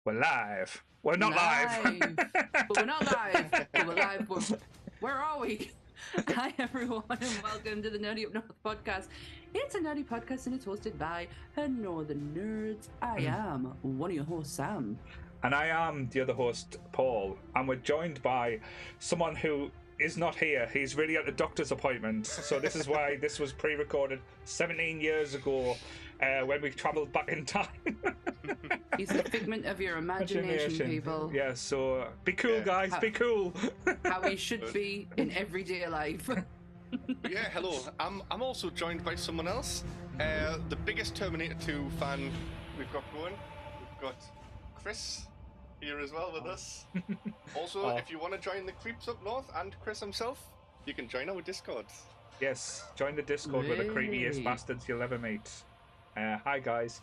We're live. We're not live. But we're not live. But we're live. Where are we? Hi, everyone, and welcome to the Nerdy Up North podcast. It's a nerdy podcast, and it's hosted by Northern Nerds. I am one of your hosts, Sam. And I am the other host, Paul. And we're joined by someone who is not here. He's really at the doctor's appointment. So this is why this was pre-recorded 17 years ago when we travelled back in time. He's a figment of your imagination, people. Yeah, so be cool, guys. Be cool. How we should be in everyday life. Yeah, hello. I'm also joined by someone else. The biggest Terminator 2 fan we've got going. We've got Chris here as well with us. Also, if you want to join the creeps up north and Chris himself, you can join our Discord. Yes, join the Discord with the creepiest bastards you'll ever meet. Hi, guys.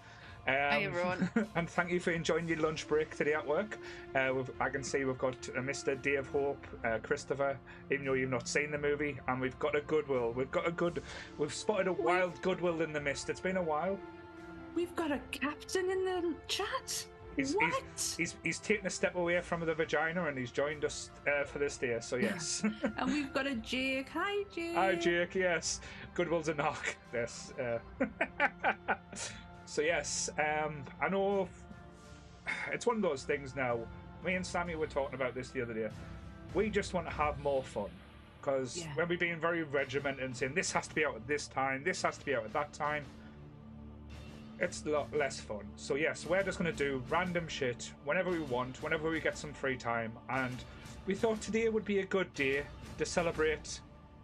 Hi, everyone. And thank you for enjoying your lunch break today at work. I can see we've got Mr. Day of Hope, Christopher, even though you've not seen the movie, and we've got a goodwill. We've spotted a wild goodwill in the mist. It's been a while. We've got a captain in the chat. He's taken a step away from the vagina and he's joined us for this day, so yes. And we've got a Jake. Hi, Jake. Hi, Jake, yes. Goodwill's a knock. Yes. So yes, I know it's one of those things now. Me and Sammy were talking about this the other day. We just want to have more fun. Because when we're being very regimented and saying this has to be out at this time, this has to be out at that time, it's a lot less fun. So yes, we're just going to do random shit whenever we want, whenever we get some free time. And we thought today would be a good day to celebrate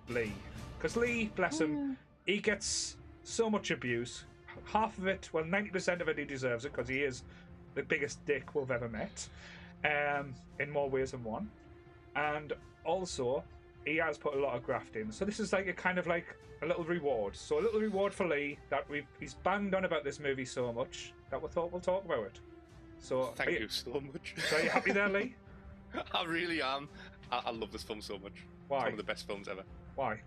Lee. Because Lee, bless him, he gets so much abuse. Half of it, well, 90% of it, he deserves it because he is the biggest dick we've ever met, in more ways than one. And also, he has put a lot of graft in. So this is like a kind of like a little reward. So a little reward for Lee that he's banged on about this movie so much that we thought we'll talk about it. So thank you so much. So are you happy there, Lee? I really am. I love this film so much. Why? It's one of the best films ever. Why?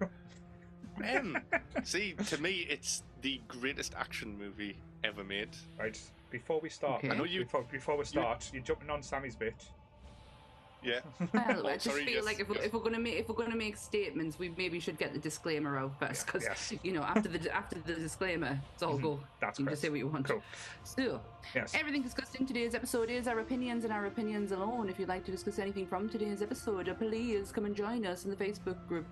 See, to me, it's the greatest action movie ever made. Right. Before we start, Okay. I know before we start, you're jumping on Sammy's bit. Yeah. Well, I just feel like if we're gonna make statements, we maybe should get the disclaimer out first, because you know, after the disclaimer, it's all go. That's you can just say what you want. Cool. So, everything discussed in today's episode is our opinions and our opinions alone. If you'd like to discuss anything from today's episode, please come and join us in the Facebook group,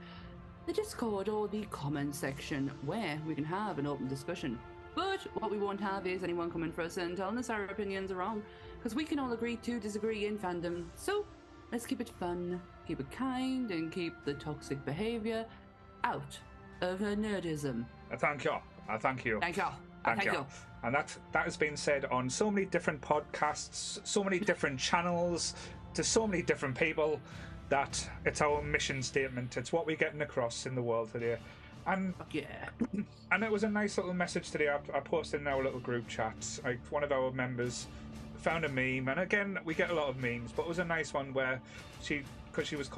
the Discord, or the comment section, where we can have an open discussion. But what we won't have is anyone coming for us and telling us our opinions are wrong, because we can all agree to disagree in fandom. So let's keep it fun, keep it kind, and keep the toxic behaviour out of nerdism. Thank you. Thank you. Thank you. Thank you. And that has been said on so many different podcasts, so many different channels, to so many different people, that it's our mission statement. It's what we're getting across in the world today. And and it was a nice little message today. I posted in our little group chat. Like, one of our members found a meme, and again, we get a lot of memes, but it was a nice one where because she was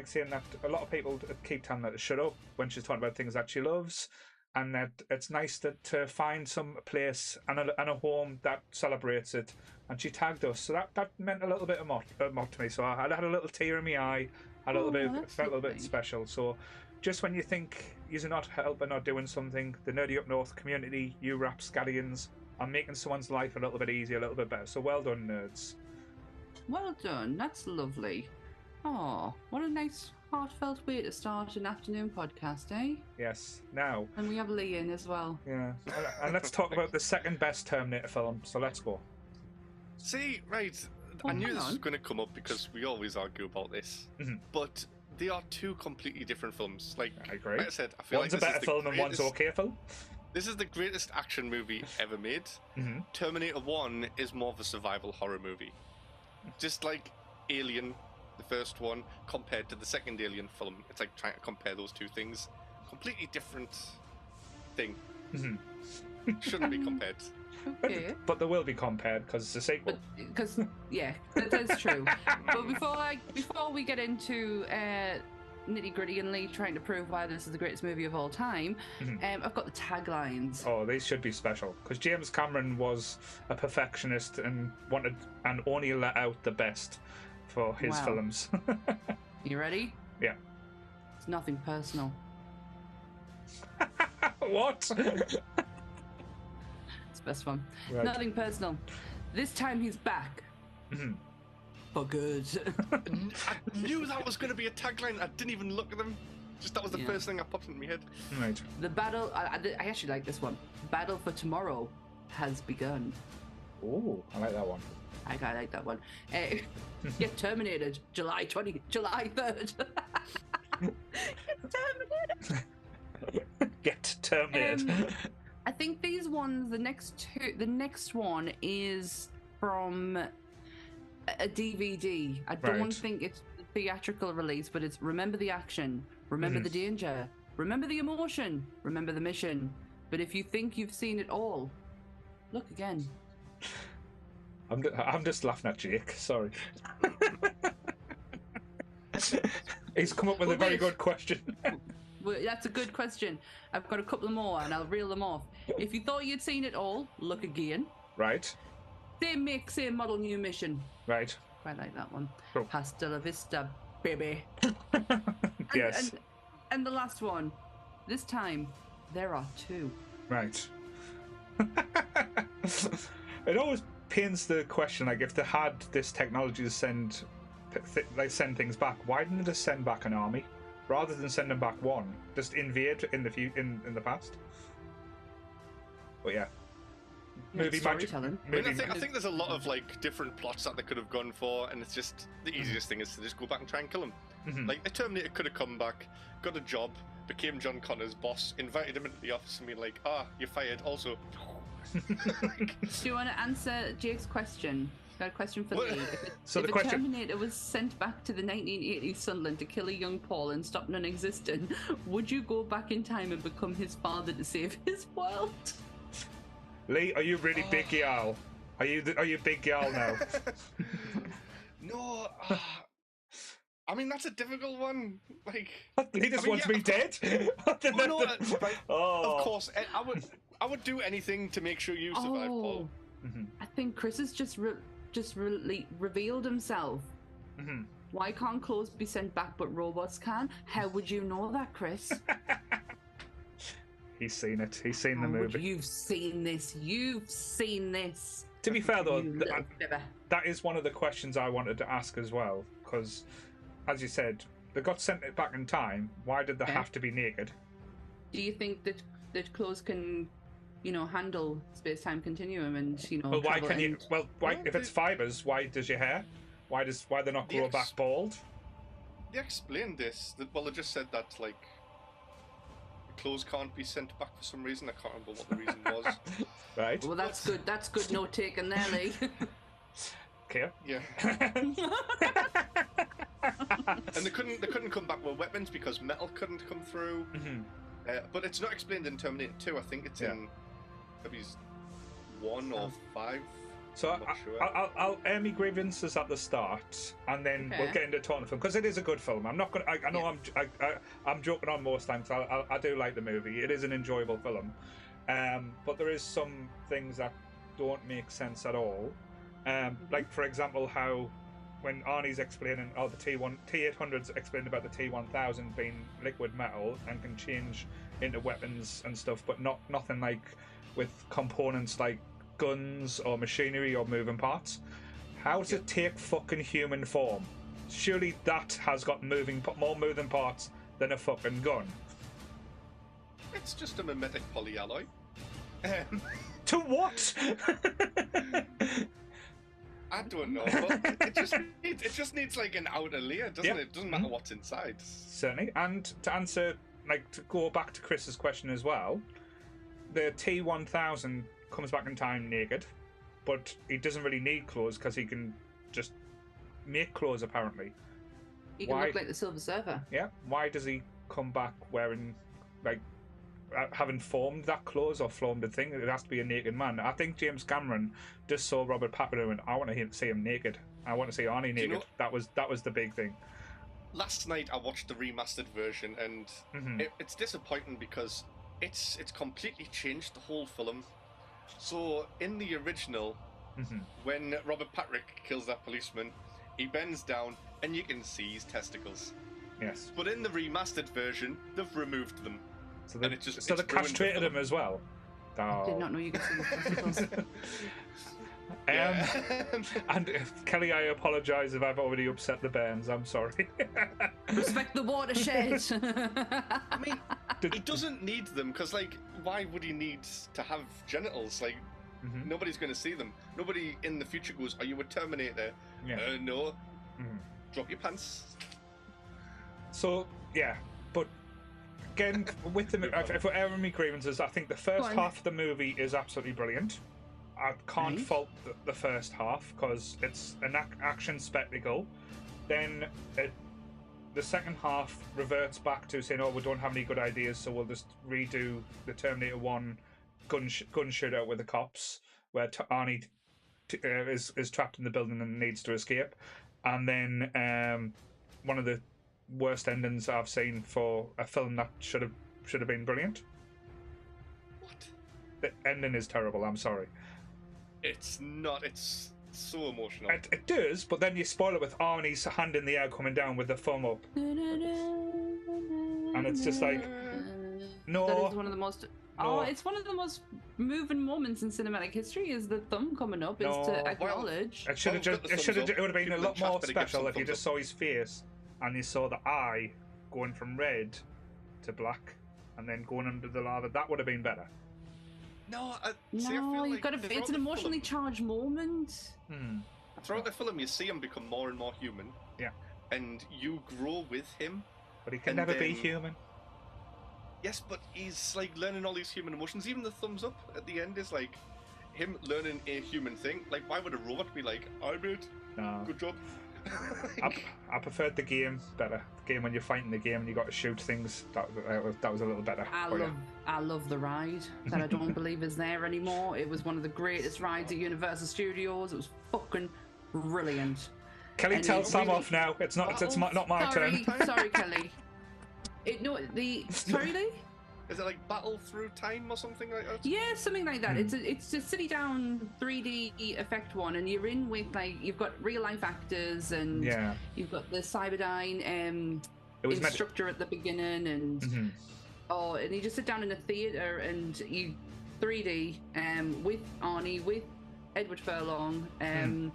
saying that a lot of people keep telling her to shut up when she's talking about things that she loves, and that it's nice to find some place and a home that celebrates it. And she tagged us, so that meant a little bit of more to me. So I had a little tear in my eye, felt a little bit special. So just when you think you're not helping or doing something, the Nerdy Up North community, you rapscallions, are making someone's life a little bit easier, a little bit better. So well done, nerds. Well done. That's lovely. Oh, what a nice heartfelt way to start an afternoon podcast, eh? Yes. Now. And we have Lee in as well. Yeah. And let's talk about the second best Terminator film. So let's go. See, right. Oh, I knew hang this was on. going to come up because we always argue about this. But they are two completely different films. Like I agree. I said, I feel One's like a this better is the film and one's greatest- okay film. This is the greatest action movie ever made. Terminator 1 is more of a survival horror movie. Just like Alien, the first one, compared to the second Alien film. It's like trying to compare those two things. Completely different thing. Shouldn't be compared. Okay. But there will be compared because it's a sequel. Because yeah, that's true. But before we get into nitty gritty and Lee trying to prove why this is the greatest movie of all time, I've got the taglines. Oh, these should be special because James Cameron was a perfectionist and wanted and only let out the best for his Wow. films. You ready? Yeah. It's nothing personal. What? It's the best one. Right. Nothing personal. This time he's back. For good. I knew that was going to be a tagline. I didn't even look at them. Just that was the Yeah. first thing that popped into my head. Right. The battle. I actually like this one. Battle for tomorrow has begun. Oh, I like that one. I like that one. Get terminated July 3rd. Get terminated. Get terminated. I think these ones, the next one is from a DVD. I don't Right. think it's a theatrical release, but it's remember the action, remember the danger, remember the emotion, remember the mission. But if you think you've seen it all, look again. I'm just laughing at Jake. Sorry. He's come up with a very wait. good question. Well, that's a good question. I've got a couple more and I'll reel them off. If you thought you'd seen it all, look again. Right. Same make, same model, new mission. Right. Quite like that one. Cool. Hasta la vista, baby. Yes. And the last one. This time, there are two. Right. It always pains the question, like if they had this technology to send things back, why didn't they just send back an army rather than sending back one? Just invade in the past. But yeah, movie magic. Storytelling. I mean, Movie I think there's a lot of like different plots that they could have gone for, and it's just the easiest thing is to just go back and try and kill him. Like the Terminator could have come back, got a job, became John Connor's boss, invited him into the office, and been like, you're fired. Also, Do you want to answer Jake's question? Got a question for What? Lee. So If the a question- Terminator was sent back to the 1980s Sunderland to kill a young Paul and stop non-existent, would you go back in time and become his father to save his world? Lee, are you really big gal? Are you big gal now? no. I mean, that's a difficult one. Like, Lee just I mean, wants me dead. no, right, Oh. of course, I would do anything to make sure you survive, Paul. I think Chris has just revealed himself. Why can't clothes be sent back but robots can? How would you know that, Chris? He's seen it. He's seen the Oh, movie. you've seen this. You've seen this. To be fair, though, You little fibber. that is one of the questions I wanted to ask as well, because, as you said, they got sent it back in time. Why did they Okay. have to be naked? Do you think that clothes can, handle space-time continuum and Well, why travel can you? and- Well, why if it's fibers? Why does your hair? Why they not grow Yes. back bald? They explained this. Well, they just said that like clothes can't be sent back for some reason. I can't remember what the reason was. Right. Well, that's good. That's good note taken there, Lee. Okay. Yeah. And they couldn't come back with weapons because metal couldn't come through. But it's not explained in Terminator 2. I think it's in maybe 1 or 5. So I'm not sure. I'll air me grievances at the start, and then we'll Okay. get into talking film because it is a good film. I'm not gonna. I know I'm joking on most times. I do like the movie. It is an enjoyable film, but there is some things that don't make sense at all. Like for example, how when Arnie's explaining, the T800's explaining about the T1000 being liquid metal and can change into weapons and stuff, but nothing like with components like guns or machinery or moving parts. How does it take fucking human form? surely that has got more moving parts than a fucking gun. It's just a mimetic polyalloy. To what? I don't know, but it just needs like an outer layer, doesn't it? It doesn't matter what's inside. Certainly. And to answer, like, to go back to Chris's question as well, the T-1000 comes back in time naked, but he doesn't really need clothes because he can just make clothes, apparently. He can look like the Silver Surfer. Yeah. Why does he come back wearing, like, having formed that clothes or formed a thing? It has to be a naked man. I think James Cameron just saw Robert Pattinson and I want to see him naked. I want to see Arnie naked. You know, that was the big thing. Last night I watched the remastered version, and it's disappointing because it's completely changed the whole film. So in the original, when Robert Patrick kills that policeman, he bends down and you can see his testicles. Yes. But in the remastered version, they've removed them. So they castrated him as well. Oh. I did not know you could see his testicles. And Kelly, I apologise if I've already upset the Bairns. I'm sorry. Respect the watershed. I mean, he doesn't need them because, like, why would he need to have genitals? Like, nobody's going to see them. Nobody in the future goes, "Are you a Terminator?" Yeah. No. Drop your pants. So yeah, but again, with the if we're airing me grievances, I think the first half of the movie is absolutely brilliant. I can't fault the first half because it's an action spectacle. Then the second half reverts back to saying, "Oh, we don't have any good ideas, so we'll just redo the Terminator 1 gun shootout with the cops, where Arnie is trapped in the building and needs to escape." And then one of the worst endings I've seen for a film that should have been brilliant. What? The ending is terrible. I'm sorry. It's not. It's so emotional. It does, but then you spoil it with Arnie's hand in the air coming down with the thumb up, and it's just like, no. That is one of the most. No. Oh, it's one of the most moving moments in cinematic history. Is the thumb coming up? Is to acknowledge. It should have. It would have been a lot more special if you just saw his face and you saw the eye going from red to black and then going under the lava. That would have been better. No, you've got to. It's an emotionally charged moment. Throughout the film, you see him become more and more human. Yeah, and you grow with him. But he can never be human. Yes, but he's like learning all these human emotions. Even the thumbs up at the end is like him learning a human thing. Like, why would a robot be like, "I made good job"? I preferred the game better. The game when you're fighting the game and you got to shoot things. That was a little better. I love the ride that I don't believe is there anymore. It was one of the greatest rides at Universal Studios. It was fucking brilliant. Kelly, tell Sam off now. It's not my turn. Sorry, Kelly. Sorry, Lee? Is it like Battle Through Time or something like that? Yeah, something like that. It's a City Down 3D effect one, and you're in with, like, you've got real life actors, and you've got the Cyberdyne instructor at the beginning, and and you just sit down in a theater and you 3D with Arnie, with Edward Furlong, and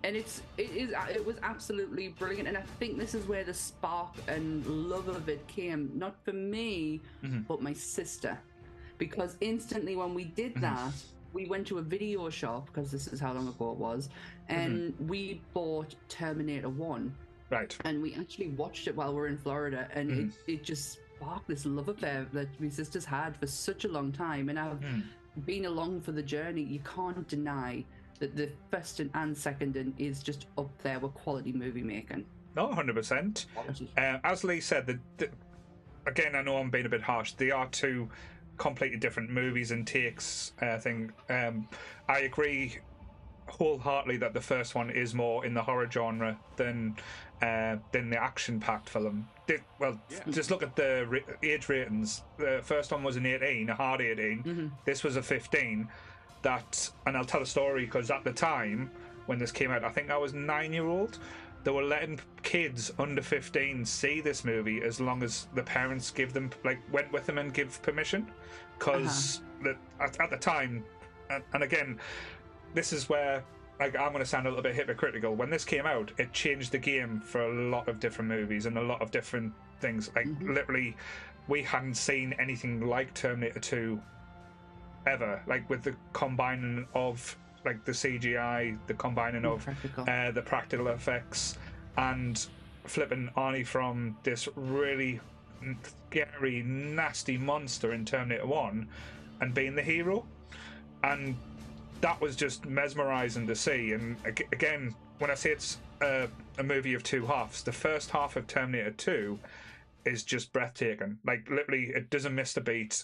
it was absolutely brilliant, and I think this is where the spark and love of it came, not for me, but my sister, because instantly when we did that, we went to a video shop, because this is how long ago it was, and we bought Terminator 1. Right. And we actually watched it while we were in Florida, and it just sparked this love affair that my sister's had for such a long time, and I've been along for the journey. You can't deny that the first and second is just up there with quality movie making. No, 100%. As Lee said, again, I know I'm being a bit harsh. They are two completely different movies and takes. I agree wholeheartedly that the first one is more in the horror genre than the action-packed film. Just look at the age ratings. The first one was an 18, a hard 18. This was a 15. And I'll tell a story, because at the time when this came out, I think I was 9-year-old. They were letting kids under 15 see this movie as long as the parents went with them and give permission, because at the time, and again, this is where like, I'm going to sound a little bit hypocritical. When this came out, it changed the game for a lot of different movies and a lot of different things. Like, literally, we hadn't seen anything like Terminator 2 ever. Like, with the combining of, like, the CGI, the combining of the practical effects, and flipping Arnie from this really scary, nasty monster in Terminator 1 and being the hero. And that was just mesmerizing to see. And again, when I say it's a movie of two halves, the first half of Terminator 2 is just breathtaking. Like, literally, it doesn't miss the beat.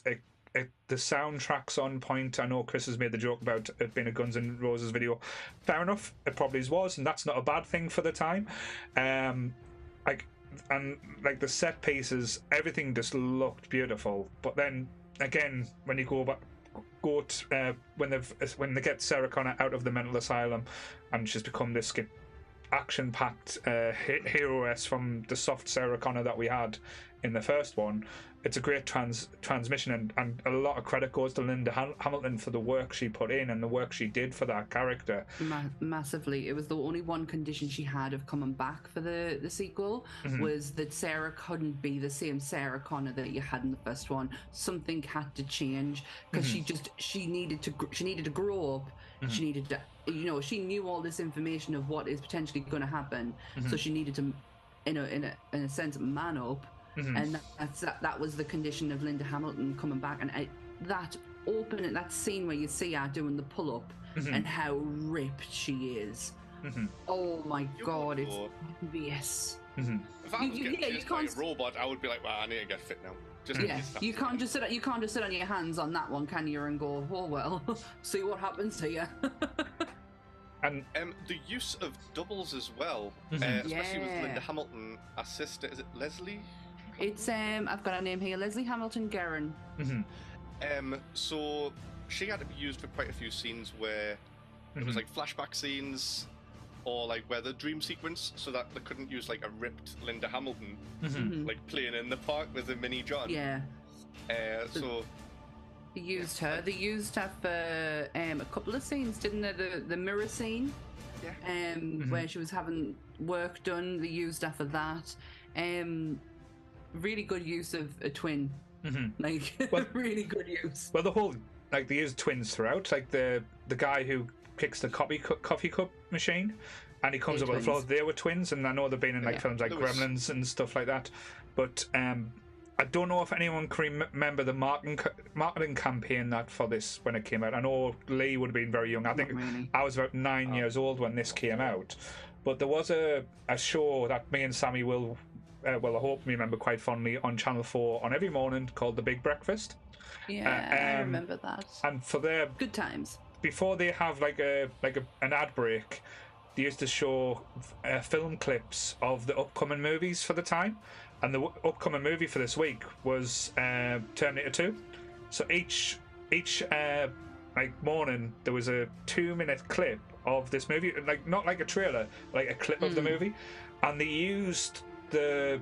The soundtrack's on point. I know Chris has made the joke about it being a Guns N' Roses video. Fair enough, it probably was, and that's not a bad thing for the time. Like the set pieces, everything just looked beautiful. But then again, when you go back, when they get Sarah Connor out of the mental asylum, and she's become this action-packed hero-esque from the soft Sarah Connor that we had in the first one. It's a great transmission, and a lot of credit goes to Linda Hamilton for the work she put in and the work she did for that character. Massively. It was the only one condition she had of coming back for the sequel, was that Sarah couldn't be the same Sarah Connor that you had in the first one. Something had to change, because she needed to grow up. She needed to, she knew all this information of what is potentially going to happen, so she needed to, in a sense, man up. And that was the condition of Linda Hamilton coming back. And that scene where you see her doing the pull-up and how ripped she is. Oh my God, it's obvious. If I was getting chased by a robot, I would be like, well, I need to get fit now. You can't just sit on your hands on that one, can you? And go, oh well, see what happens to you. And the use of doubles as well, especially with Linda Hamilton, her sister, is it Leslie? It's I've got her name here, Leslie Hamilton Guerin. So she had to be used for quite a few scenes where it was like flashback scenes, or like where the dream sequence, so that they couldn't use like a ripped Linda Hamilton like playing in the park with a mini John. So they used her. They used her for a couple of scenes, didn't they? The mirror scene, where she was having work done. They used her for that. Really good use of a twin. Really good use. Well, the whole, like, they use twins throughout. Like the guy who kicks the coffee cup machine, and he comes up on the floor. They were twins, and I know they've been in like films like Gremlins and stuff like that. But I don't know if anyone can remember the marketing campaign that for this when it came out. I know Lee would have been very young. I think I was about 9 years old when this came out. But there was a show that me and Sammy will. I hope we remember quite fondly on Channel 4 on every morning called The Big Breakfast. I remember that. And for their good times, before they have an ad break, they used to show film clips of the upcoming movies for the time. And the upcoming movie for this week was Terminator 2. So each morning there was a 2-minute clip of this movie, like not like a trailer, like a clip of the movie, and they used the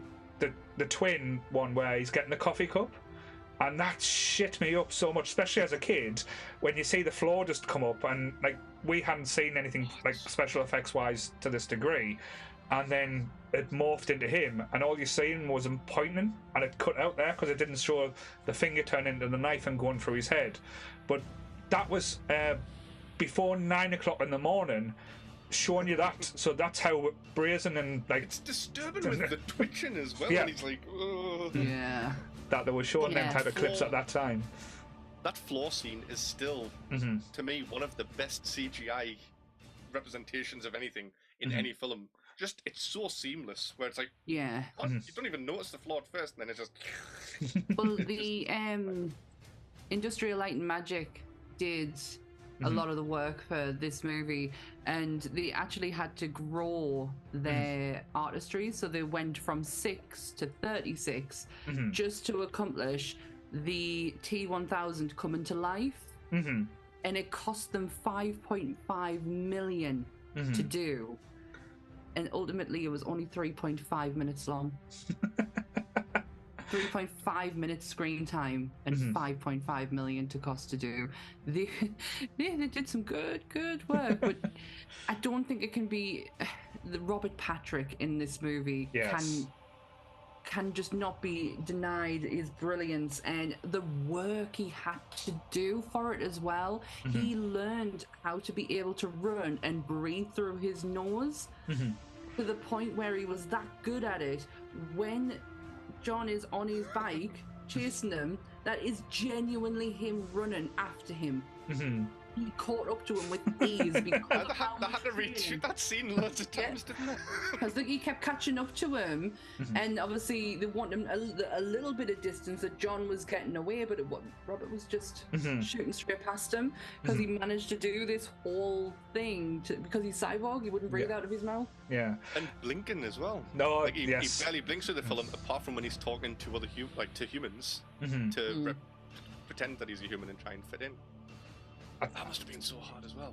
twin one where he's getting the coffee cup, and that shit me up so much, especially as a kid, when you see the floor just come up, and like we hadn't seen anything like special effects wise to this degree, and then it morphed into him, and all you seen was him pointing, and it cut out there because it didn't show the finger turn into the knife and going through his head. But that was before 9 o'clock in the morning, showing you that. So that's how brazen and like it's disturbing with the twitching as well. And he's like, ugh. That they were showing them type of clips at that time. That floor scene is still, to me, one of the best CGI representations of anything in any film. Just, it's so seamless, where it's like, you don't even notice the floor at first, and then it just... Well, the Industrial Light and Magic did a lot of the work for this movie, and they actually had to grow their artistry, so they went from 6 to 36 just to accomplish the T-1000 coming to life, and it cost them $5.5 million to do, and ultimately it was only 3.5 minutes long. 3.5 minutes screen time and 5.5 million to cost to do. They did some good work, but I don't think it can be. The Robert Patrick in this movie can just not be denied his brilliance and the work he had to do for it as well. He learned how to be able to run and breathe through his nose to the point where he was that good at it. When John is on his bike chasing him, that is genuinely him running after him. He caught up to him with ease because they had to reshoot that scene loads of times, didn't they? Because he kept catching up to him, and obviously they want him a little bit of distance that John was getting away, but Robert was just shooting straight past him because he managed to do this whole thing because he's cyborg. He wouldn't breathe out of his mouth. Yeah, and blinking as well. No, like he barely blinks through the film, apart from when he's talking to other to humans to pretend that he's a human and try and fit in. That must have been so hard as well.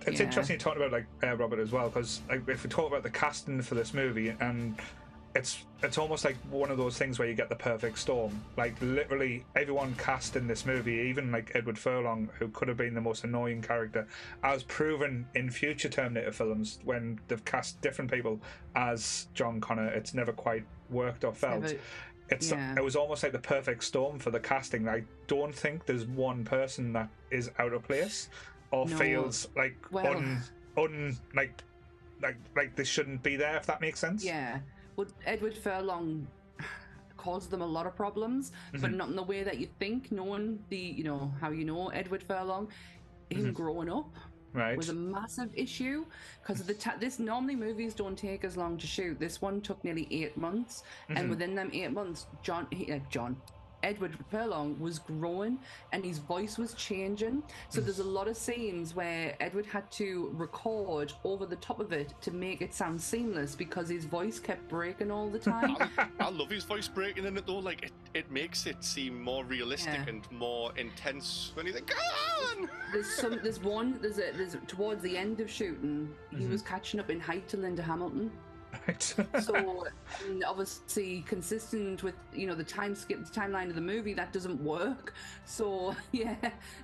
It's interesting talking about Robert as well, because if we talk about the casting for this movie, and it's almost like one of those things where you get the perfect storm. Like literally everyone cast in this movie, even like Edward Furlong, who could have been the most annoying character, as proven in future Terminator films when they've cast different people as John Connor, it's never quite worked or felt. It was almost like the perfect storm for the casting. I don't think there's one person that is out of place or feels like like they shouldn't be there, if that makes sense. Yeah. Well, Edward Furlong caused them a lot of problems, but not in the way that you think. Knowing how Edward Furlong, him growing up was a massive issue because of this. Normally movies don't take as long to shoot. This one took nearly 8 months, and within them 8 months, Edward Furlong was growing and his voice was changing. So there's a lot of scenes where Edward had to record over the top of it to make it sound seamless because his voice kept breaking all the time. I love his voice breaking in it though. Like it makes it seem more realistic and more intense when he's like, "Go on!" There's towards the end of shooting, he was catching up in height to Linda Hamilton. Right. So, and obviously, consistent with the timeline of the movie, that doesn't work. So,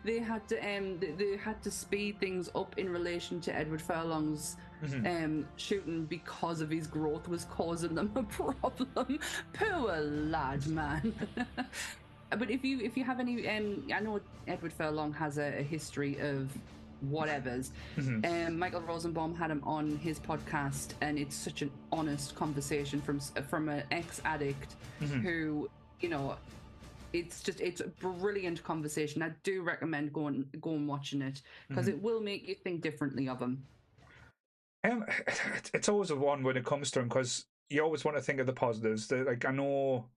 they had to speed things up in relation to Edward Furlong's shooting because of his growth was causing them a problem. Poor lad, man. But if you have any, I know Edward Furlong has a history of whatevers. Michael Rosenbaum had him on his podcast, and it's such an honest conversation from an ex-addict who, it's a brilliant conversation. I do recommend going and watching it because it will make you think differently of him. It's always a one when it comes to him, because you always want to think of the positives. I know,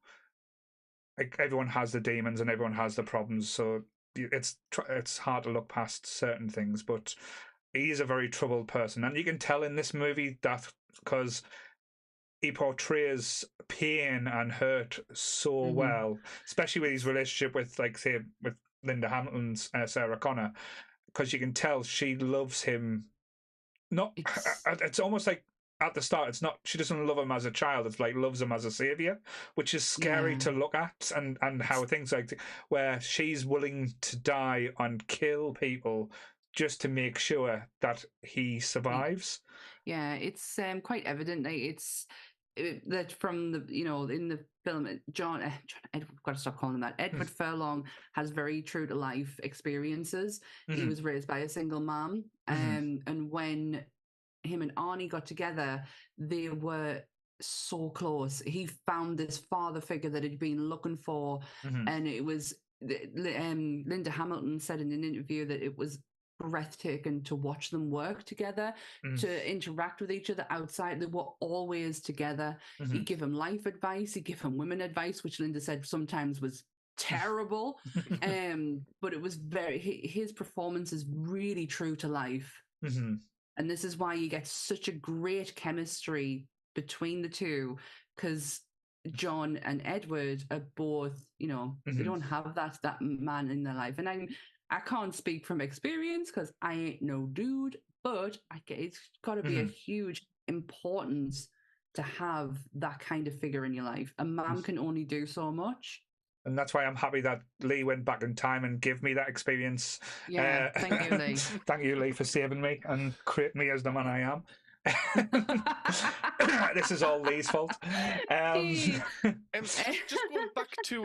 like, everyone has the demons and everyone has the problems, so it's hard to look past certain things, but he's a very troubled person, and you can tell in this movie that because he portrays pain and hurt so well, especially with his relationship with, like, say, with Linda Hamilton's Sarah Connor, because you can tell she loves him. It's almost like at the start, it's not, she doesn't love him as a child, it's like loves him as a savior, which is scary to look at, and how things like where she's willing to die and kill people just to make sure that he survives. It's quite evident that from the in the film, I've got to stop calling him that. Edward Furlong has very true to life experiences. He was raised by a single mom, and when him and Arnie got together, they were so close. He found this father figure that he'd been looking for, and it was Linda Hamilton said in an interview that it was breathtaking to watch them work together, to interact with each other outside. They were always together. He'd give him life advice, he'd give him women advice, which Linda said sometimes was terrible. But it was his performance is really true to life. And this is why you get such a great chemistry between the two, because John and Edward are both, they don't have that man in their life. And I can't speak from experience because I ain't no dude, but it's got to be a huge importance to have that kind of figure in your life. A man can only do so much. And that's why I'm happy that Lee went back in time and gave me that experience. Yeah, thank you, Lee. Thank you, Lee, for saving me and creating me as the man I am. This is all Lee's fault. Just going back to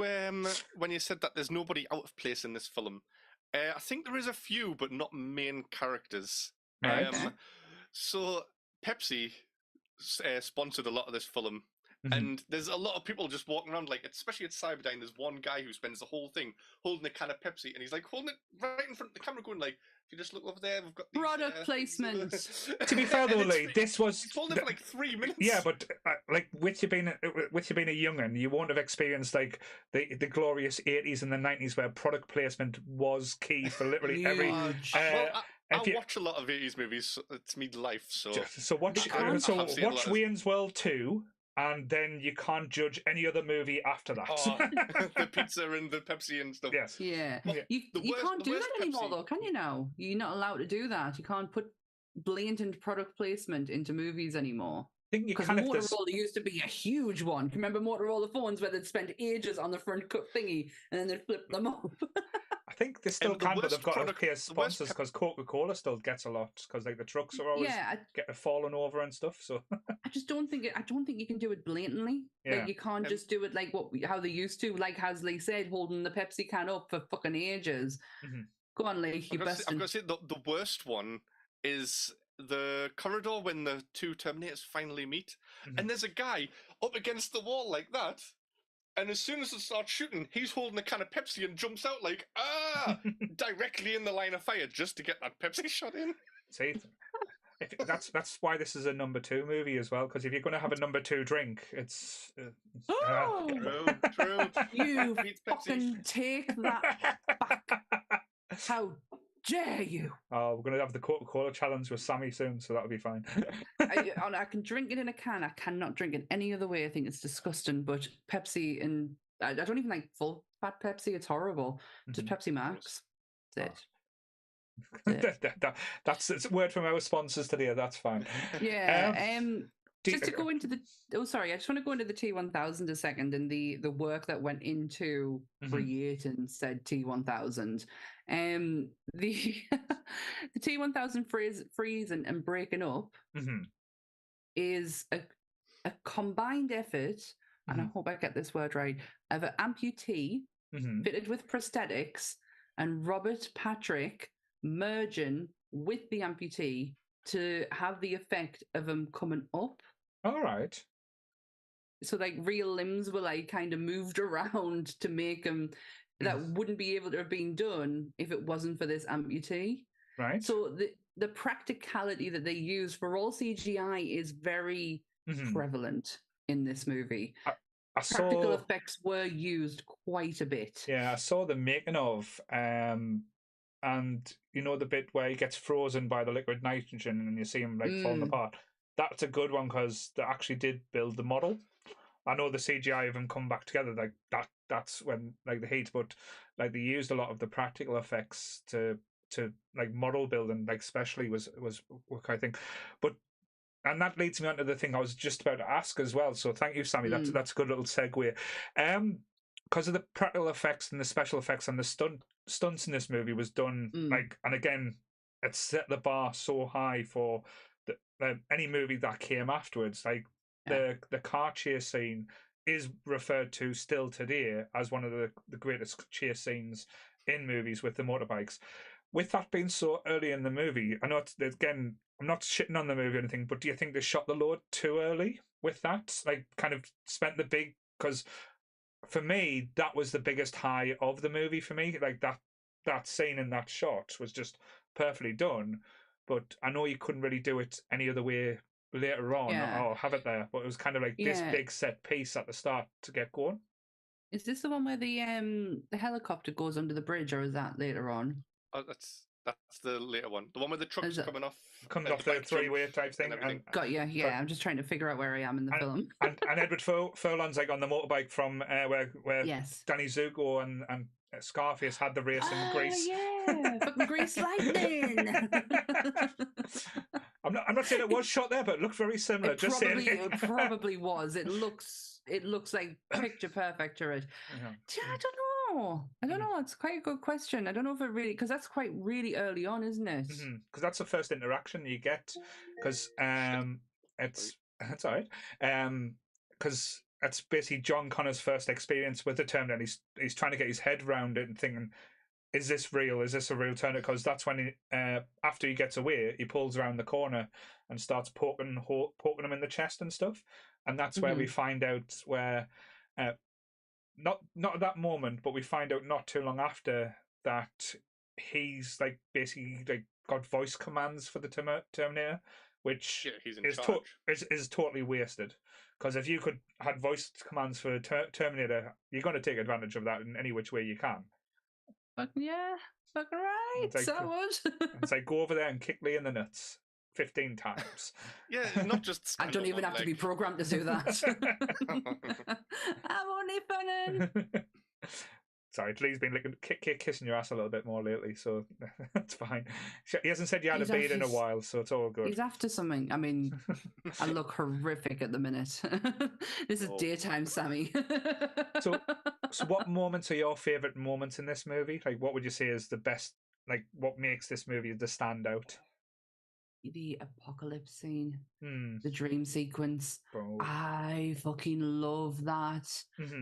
when you said that there's nobody out of place in this film, I think there is a few, but not main characters. Right. So Pepsi sponsored a lot of this film. And there's a lot of people just walking around, like, especially at Cyberdyne, there's one guy who spends the whole thing holding a can of Pepsi, and he's like holding it right in front of the camera, going like, if you just look over there, we've got these, product placement. To be fair though, Lee, this was he's holding it for like 3 minutes. Yeah, but like with you being a young'un, you won't have experienced like the glorious 80s and the 90s where product placement was key for literally every. I watch a lot of 80s movies. It's me life. So watch Wayne's World 2. And then you can't judge any other movie after that. The pizza and the Pepsi and stuff. Yes. Yeah. You can't do that anymore, though, can you now? You're not allowed to do that. You can't put blatant product placement into movies anymore. Because Motorola used to be a huge one. Remember Motorola phones where they'd spend ages on the front cut thingy and then they'd flip them up? I think they still can, but they've got to pay sponsors because Coca-Cola still gets a lot because like the trucks are always falling over and stuff. So I just don't think you can do it blatantly. Yeah. Like you can't just do it like how they used to, like as Lee said, holding the Pepsi can up for fucking ages. Go on, Lee. I'm going to say the worst one is the corridor when the two Terminators finally meet, and there's a guy up against the wall like that. And as soon as it starts shooting, he's holding a can of Pepsi and jumps out like, directly in the line of fire just to get that Pepsi shot in. See, that's why this is a number 2 movie as well, because if you're going to have a number 2 drink, it's... True. You fucking take that back. How dare you? Oh, we're going to have the Coca-Cola challenge with Sammy soon, so that'll be fine. I can drink it in a can. I cannot drink it any other way. I think it's disgusting. But Pepsi, and I don't even like full fat Pepsi. It's horrible. Just Pepsi Max. That's it. That's a word from our sponsors today. That's fine. Yeah. Just to go into the... I just want to go into the T1000 a second and the work that went into creating said T1000. The T1000 freeze and breaking up is a combined effort, and I hope I get this word right, of an amputee fitted with prosthetics and Robert Patrick merging with the amputee to have the effect of him coming up. All right. So like real limbs were like kind of moved around to make him that wouldn't be able to have been done if it wasn't for this amputee. Right. So the practicality that they use for all CGI is very prevalent in this movie. Practical effects were used quite a bit. Yeah, I saw the making of, and you know the bit where he gets frozen by the liquid nitrogen and you see him like falling apart. That's a good one because they actually did build the model. I know the CGI of him come back together like that. That's when like the heat, but like they used a lot of the practical effects to like model building, like especially was work, I think. And that leads me on to the thing I was just about to ask as well. So thank you, Sammy. That's a good little segue. Because of the practical effects and the special effects and the stunts in this movie was done like, and again, it set the bar so high for any movie that came afterwards. Like the car chase scene is referred to still today as one of the greatest chase scenes in movies with the motorbikes. With that being so early in the movie, I know again, I'm not shitting on the movie or anything, but do you think they shot the load too early with that? Like, kind of spent the big... Because for me, that was the biggest high of the movie for me. Like, that scene in that shot was just perfectly done. But I know you couldn't really do it any other way later on or have it there. But it was kind of like this big set piece at the start to get going. Is this the one where the helicopter goes under the bridge, or is that later on? Oh, that's the later one. The one where the truck's coming off the three-way type thing. Got you. Yeah, I'm just trying to figure out where I am in the film. and Edward Furlong's like on the motorbike from where Danny Zuko and Scarface had the race in Greece. Yeah, fucking Grease lightning. I'm not saying it was shot there, but it looked very similar. It probably was. It looks like picture perfect to it. Yeah. I don't know. It's quite a good question. I don't know if it really, because that's quite really early on, isn't it? Because that's the first interaction you get. Because it's all right. Because it's basically John Connor's first experience with the Terminator. He's trying to get his head around it and thinking, is this real? Is this a real Terminator? Because that's when he, after he gets away, he pulls around the corner and starts poking him in the chest and stuff. And that's where we find out where, not at that moment, but we find out not too long after that he's like basically like got voice commands for the Terminator, which is totally wasted. Because if you could had voice commands for Terminator, you're going to take advantage of that in any which way you can. Yeah, fucking right. It's like, so would. It's like, go over there and kick Lee in the nuts 15 times. Yeah, not just. I don't even have to be programmed to do that. I'm only funning. Sorry, Lee's been kissing your ass a little bit more lately, so that's fine. He hasn't said you had a beard in a while, so it's all good. He's after something. I mean, I look horrific at the minute. This is daytime Sammy. So what moments are your favourite moments in this movie? Like, what would you say is the best, like, what makes this movie the standout? The apocalypse scene, the dream sequence. Oh. I fucking love that.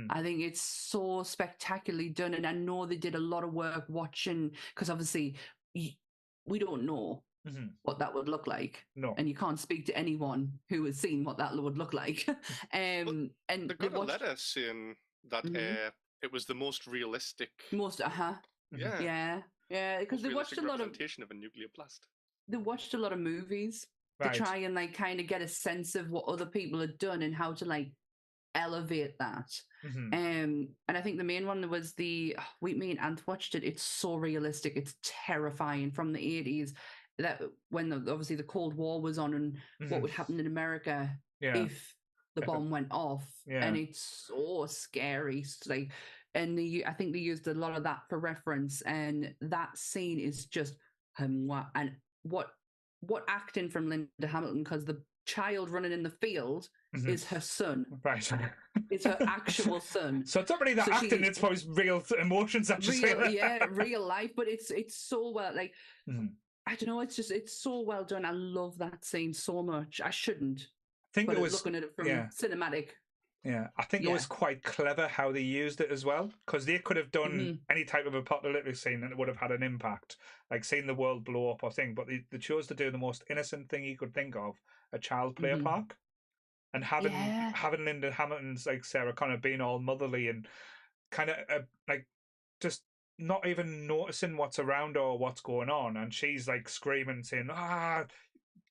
I think it's so spectacularly done, and I know they did a lot of work watching, because obviously we don't know what that would look like. No, and you can't speak to anyone who has seen what that would look like. And they got a letter saying that it was the most realistic. Yeah, because they watched a lot of representation of a nuclear blast. They watched a lot of movies to try and like kind of get a sense of what other people had done and how to like elevate that. And I think the main one was me and Anth watched it. It's so realistic. It's terrifying, from the 80s, that when obviously the Cold War was on, and what would happen in America if the bomb went off. And it's so scary. It's like, and I think they used a lot of that for reference, and that scene is just and what acting from Linda Hamilton, because the child running in the field is her son. Right. It's her actual son. So it's not really that acting, it's probably real emotions that she's feeling. Yeah, real life, but it's so well, like, I don't know, it's so well done. I love that scene so much. I shouldn't. I think it was looking at it from cinematic. Yeah, I think it was quite clever how they used it as well, because they could have done any type of apocalyptic scene and it would have had an impact, like seeing the world blow up or thing, but they chose to do the most innocent thing you could think of, a child play park, and having Linda Hamilton's like Sarah Connor being all motherly and kind of like just not even noticing what's around her or what's going on, and she's like screaming saying,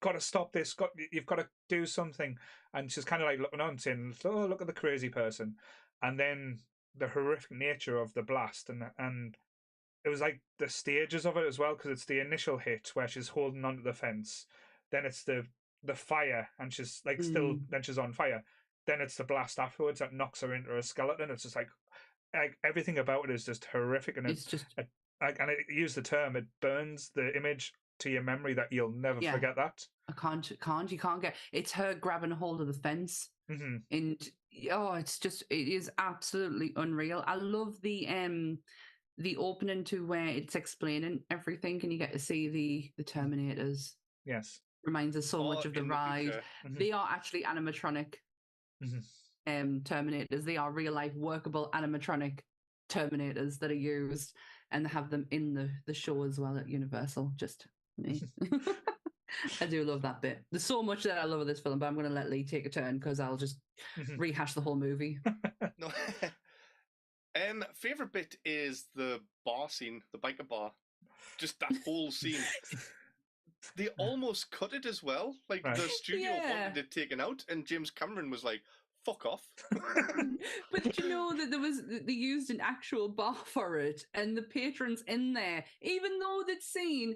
got to stop this, you've got to do something, and she's kind of like looking on saying, oh, look at the crazy person. And then the horrific nature of the blast, and it was like the stages of it as well, because it's the initial hit where she's holding onto the fence, then it's the fire and she's like still, then she's on fire, then it's the blast afterwards that knocks her into a skeleton. It's just like everything about it is just horrific, and it's just and it used the term, it burns the image to your memory that you'll never forget that. You can't get, it's her grabbing a hold of the fence, and it is absolutely unreal. I love the opening to where it's explaining everything, and you get to see the Terminators. Yes, reminds us so much of the ride. They are actually animatronic Terminators. They are real life workable animatronic Terminators that are used, and they have them in the show as well at Universal. Just me. I do love that bit. There's so much that I love of this film, but I'm going to let Lee take a turn because I'll just rehash the whole movie. No. Favorite bit is the bar scene, the biker bar. Just that whole scene. They almost cut it as well. Like the studio wanted it taken out, and James Cameron was like, "Fuck off." But you know that they used an actual bar for it, and the patrons in there, even though they'd seen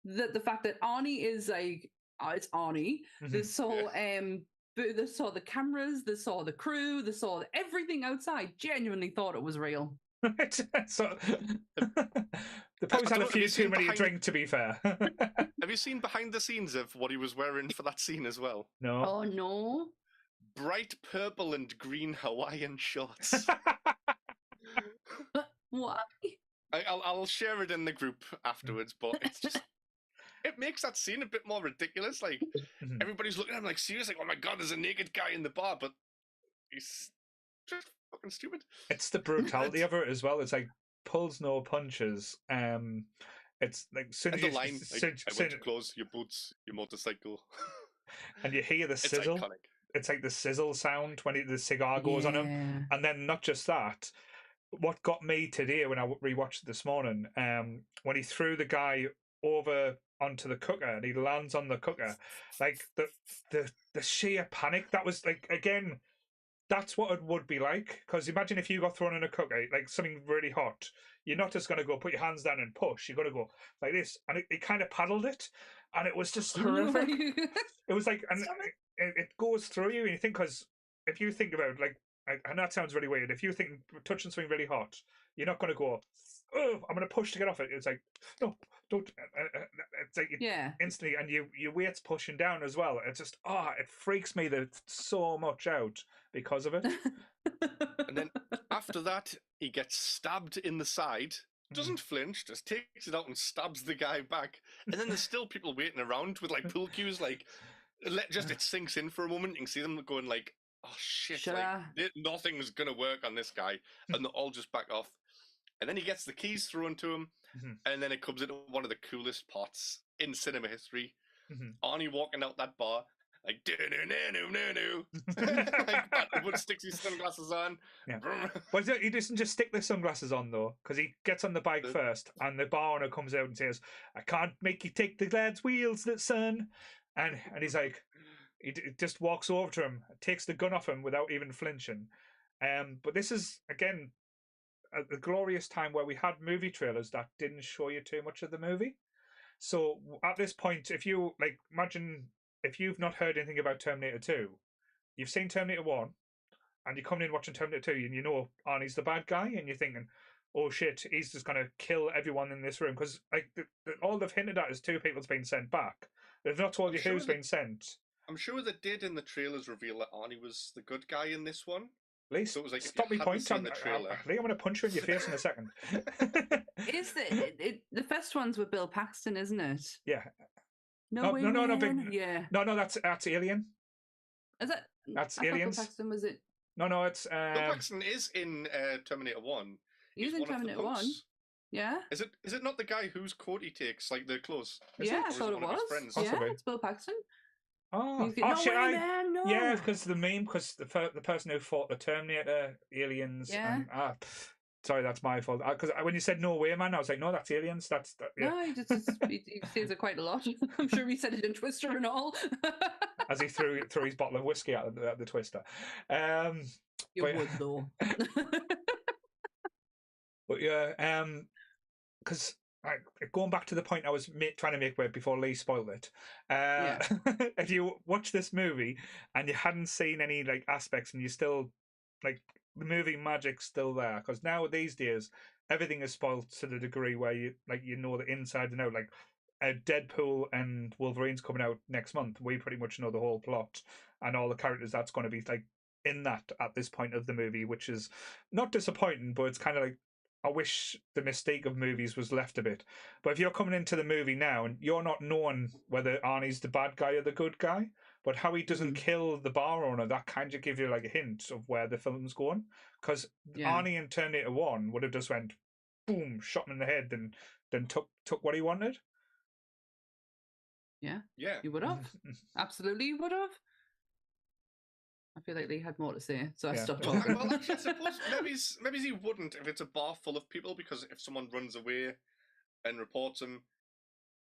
that the fact that Arnie is like, it's Arnie. They saw they saw the cameras, they saw the crew, they saw everything outside. Genuinely thought it was real. So they probably had a few too many to drink, to be fair. Have you seen behind the scenes of what he was wearing for that scene as well? No. Oh no! Bright purple and green Hawaiian shorts. Why? I'll share it in the group afterwards, but it's just it makes that scene a bit more ridiculous. Like everybody's looking at him like serious, like, oh my god, there's a naked guy in the bar, but he's just fucking stupid. It's the brutality of it as well. It's like pulls no punches. It's like soon as the you line, like, I want to close your boots, your motorcycle, and you hear the sizzle. It's iconic. It's like the sizzle sound when the cigar goes on him, and then not just that. What got me today when I rewatched it this morning, when he threw the guy over onto the cooker and he lands on the cooker, like the sheer panic that was like, again, that's what it would be like. Because imagine if you got thrown in a cooker, like something really hot, you're not just going to go put your hands down and push. You're going to go like this, and it kind of paddled it, and it was just horrific. It was like, and it goes through you, and you think, because if you think about like, and that sounds really weird, if you think touching something really hot, you're not going to go, oh, I'm going to push to get off it. It's like, no, don't. It's like instantly, and your weight's pushing down as well. It's just, it freaks me so much out because of it. And then after that, he gets stabbed in the side, doesn't flinch, just takes it out and stabs the guy back. And then there's still people waiting around with like pool cues, like it sinks in for a moment. You can see them going like, oh shit, like, nothing's gonna work on this guy, and they'll all just back off. And then he gets the keys thrown to him, and then it comes into one of the coolest parts in cinema history. Arnie walking out that bar, like, like sticks his sunglasses on. But he doesn't just stick the sunglasses on though, because he gets on the bike first, and the bar owner comes out and says, "I can't make you take the lad's wheels, son," and he's like. He just walks over to him, takes the gun off him without even flinching. But this is, again, a glorious time where we had movie trailers that didn't show you too much of the movie. So at this point, if you, like, imagine if you've not heard anything about Terminator 2, you've seen Terminator 1, and you're coming in watching Terminator 2, and you know Arnie's the bad guy, and you're thinking, oh shit, he's just going to kill everyone in this room. Because like all they've hinted at is 2 people's been sent back. They've not told you who's been sent. I'm sure they did in the trailers reveal that Arnie was the good guy in this one. Lee, so it was like, stop me point. I'm going to punch you in your face in a second. Is the first one's with Bill Paxton, isn't it? Yeah. No, yeah. No, that's Alien. Is it? That's Aliens. Bill Paxton was it? No, it's Bill Paxton is in Terminator 1. He's in Terminator 1. Yeah. Is it not the guy whose coat he takes, like the clothes? Yeah, I thought it was. Yeah, it's Bill Paxton. Oh, shit! Man, no. Yeah, because the meme, because the person who fought the Terminator, Aliens. Yeah. And, sorry, that's my fault. Because when you said no way, man, I was like, no, that's Aliens. That's yeah. No, he says it quite a lot. I'm sure he said it in Twister and all. As he threw his bottle of whiskey at the Twister. You would though. But yeah, because. Going back to the point I was trying to make before Lee spoiled it, if you watch this movie and you hadn't seen any like aspects and you still like the movie magic's still there, because now these days everything is spoiled to the degree where you know the inside and out. Like Deadpool and Wolverine's coming out next month, we pretty much know the whole plot and all the characters that's going to be like in that at this point of the movie, which is not disappointing, but it's kind of like, I wish the mistake of movies was left a bit. But if you're coming into the movie now and you're not knowing whether Arnie's the bad guy or the good guy, but how he doesn't kill the bar owner, that kind of gives you like a hint of where the film's going. Because Arnie in Terminator 1 would have just went, boom, shot him in the head, and then took what he wanted. Yeah, he would have. Absolutely would have. I feel like Lee had more to say, so I stopped talking. Well, actually, I suppose maybe he wouldn't if it's a bar full of people, because if someone runs away and reports him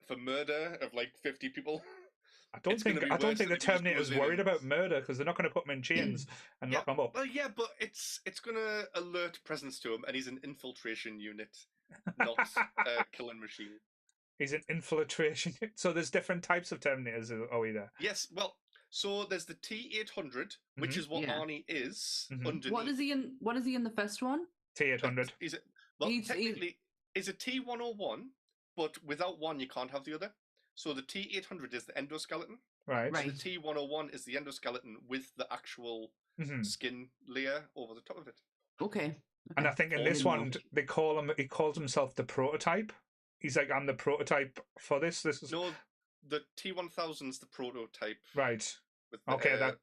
for murder of like 50 people, I don't think the Terminator's worried about murder, because they're not going to put him in chains and lock him up. Well, yeah, but it's going to alert presence to him, and he's an infiltration unit, not a killing machine. He's an infiltration. So there's different types of Terminators. Are we there? Yes. Well. So there's the T-800, which is what Arnie is underneath. What is he in the first one? T800. Technically, is a T101, but without one, you can't have the other. So the T800 is the endoskeleton. Right. The T101 is the endoskeleton with the actual skin layer over the top of it. Okay. And I think in this one, he calls himself the prototype. He's like, I'm the prototype for this. No, the T1000 is the prototype. Right. With the,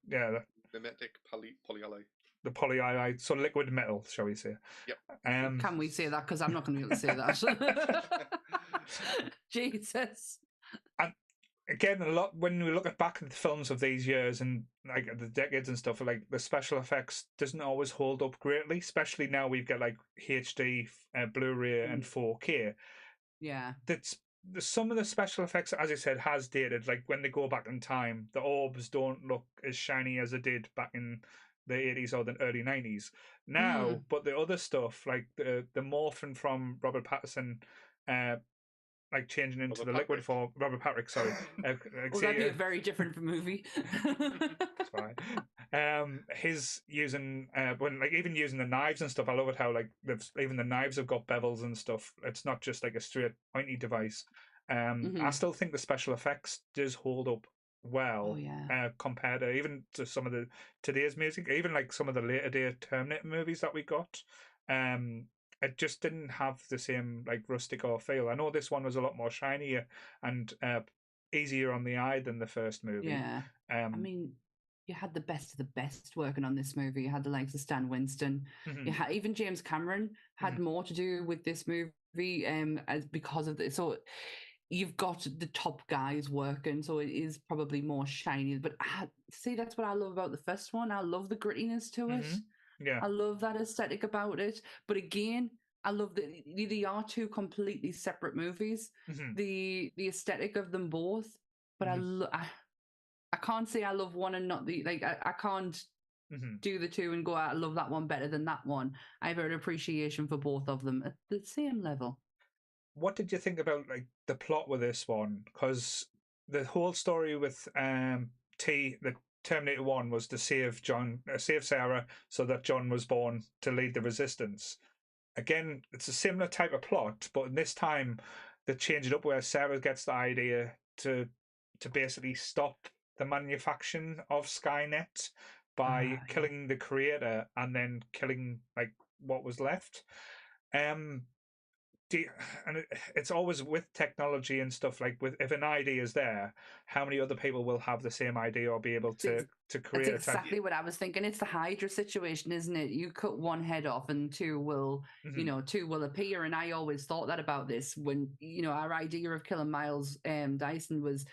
mimetic polyalloy. The polyalloy, so liquid metal, shall we say? Yep. Can we say that? Because I'm not going to be able to say that. Jesus. And again, a lot when we look back at the films of these years and like the decades and stuff, like the special effects doesn't always hold up greatly. Especially now we've got like HD, Blu-ray, and 4K. Yeah. Some of the special effects, as I said, has dated. Like when they go back in time, the orbs don't look as shiny as they did back in the 80s or the early 90s now. But the other stuff, like the morphing from Robert Pattinson, like changing into the liquid form, Robert Patrick, sorry. That'd be a very different movie. That's fine. His using even using the knives and stuff. I love it how like even the knives have got bevels and stuff. It's not just like a straight pointy device. I still think the special effects does hold up well compared to even to some of the today's music, even like some of the later day Terminator movies that we got. It just didn't have the same like rustic or feel. I know this one was a lot more shinier and easier on the eye than the first movie. Yeah. I mean, you had the best of the best working on this movie. You had the likes of Stan Winston. You had even James Cameron had more to do with this movie as because of this. So you've got the top guys working, so it is probably more shiny. But see, that's what I love about the first one. I love the grittiness to it. Yeah, I love that aesthetic about it. But again, I love that they are two completely separate movies. The aesthetic of them both, but I can't say I love one and not the like. I can't do the two and go, I love that one better than that one. I have an appreciation for both of them at the same level. What did you think about like the plot with this one? Because the whole story with the Terminator 1 was to save Sarah so that John was born to lead the resistance. Again, it's a similar type of plot, but in this time they change it up where Sarah gets the idea to basically stop the manufacturing of Skynet by killing the creator and then killing like what was left. It's always with technology and stuff like if an idea is there, how many other people will have the same idea or be able to create? That's exactly what I was thinking. It's the Hydra situation, isn't it? You cut one head off and two will appear. And I always thought that about this when our idea of killing Miles Dyson was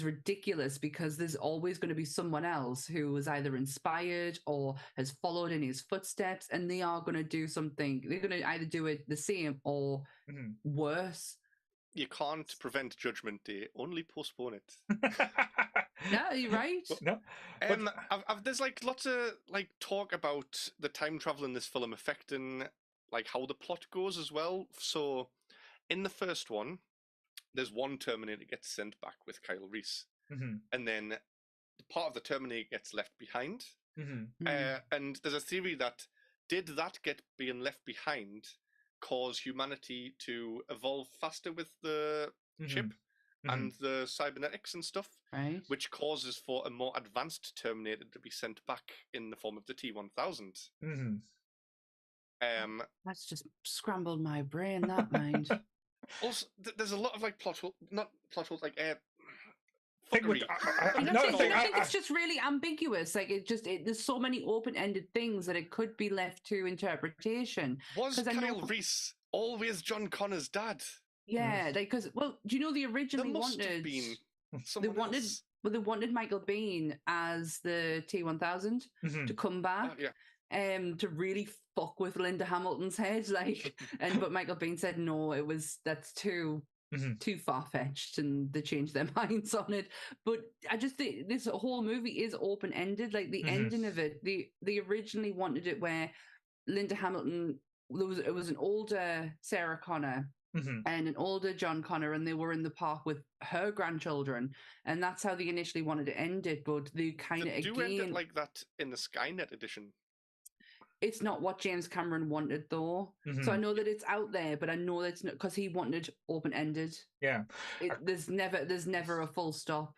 ridiculous because there's always going to be someone else who was either inspired or has followed in his footsteps, and they are going to do something. They're going to either do it the same or worse. You can't prevent Judgment Day, only postpone it. Yeah, you're right. No, there's like lots of like talk about the time travel in this film affecting like how the plot goes as well. So in the first one, there's one Terminator gets sent back with Kyle Reese, and then part of the Terminator gets left behind. And there's a theory that did that being left behind cause humanity to evolve faster with the chip and the cybernetics and stuff, right? Which causes for a more advanced Terminator to be sent back in the form of the T1000. That's just scrambled my brain, that mind. Also, there's a lot of like plot holes, like I think it's just really ambiguous. Like there's so many open-ended things that it could be left to interpretation. Was Kyle Reese always John Connor's dad? Yeah, because do you know they originally wanted they wanted Michael Biehn as the T1000 to come back. To really fuck with Linda Hamilton's head, but Michael Biehn said no, that's too far-fetched, and they changed their minds on it. But I just think this whole movie is open-ended. Like the ending of it, they originally wanted it where Linda Hamilton, it was an older Sarah Connor and an older John Connor, and they were in the park with her grandchildren, and that's how they initially wanted to end it. But they kind of do end it like that in the Skynet edition. It's not what James Cameron wanted, though. So I know that it's out there, but I know that it's not because he wanted open-ended. Yeah. There's never a full stop.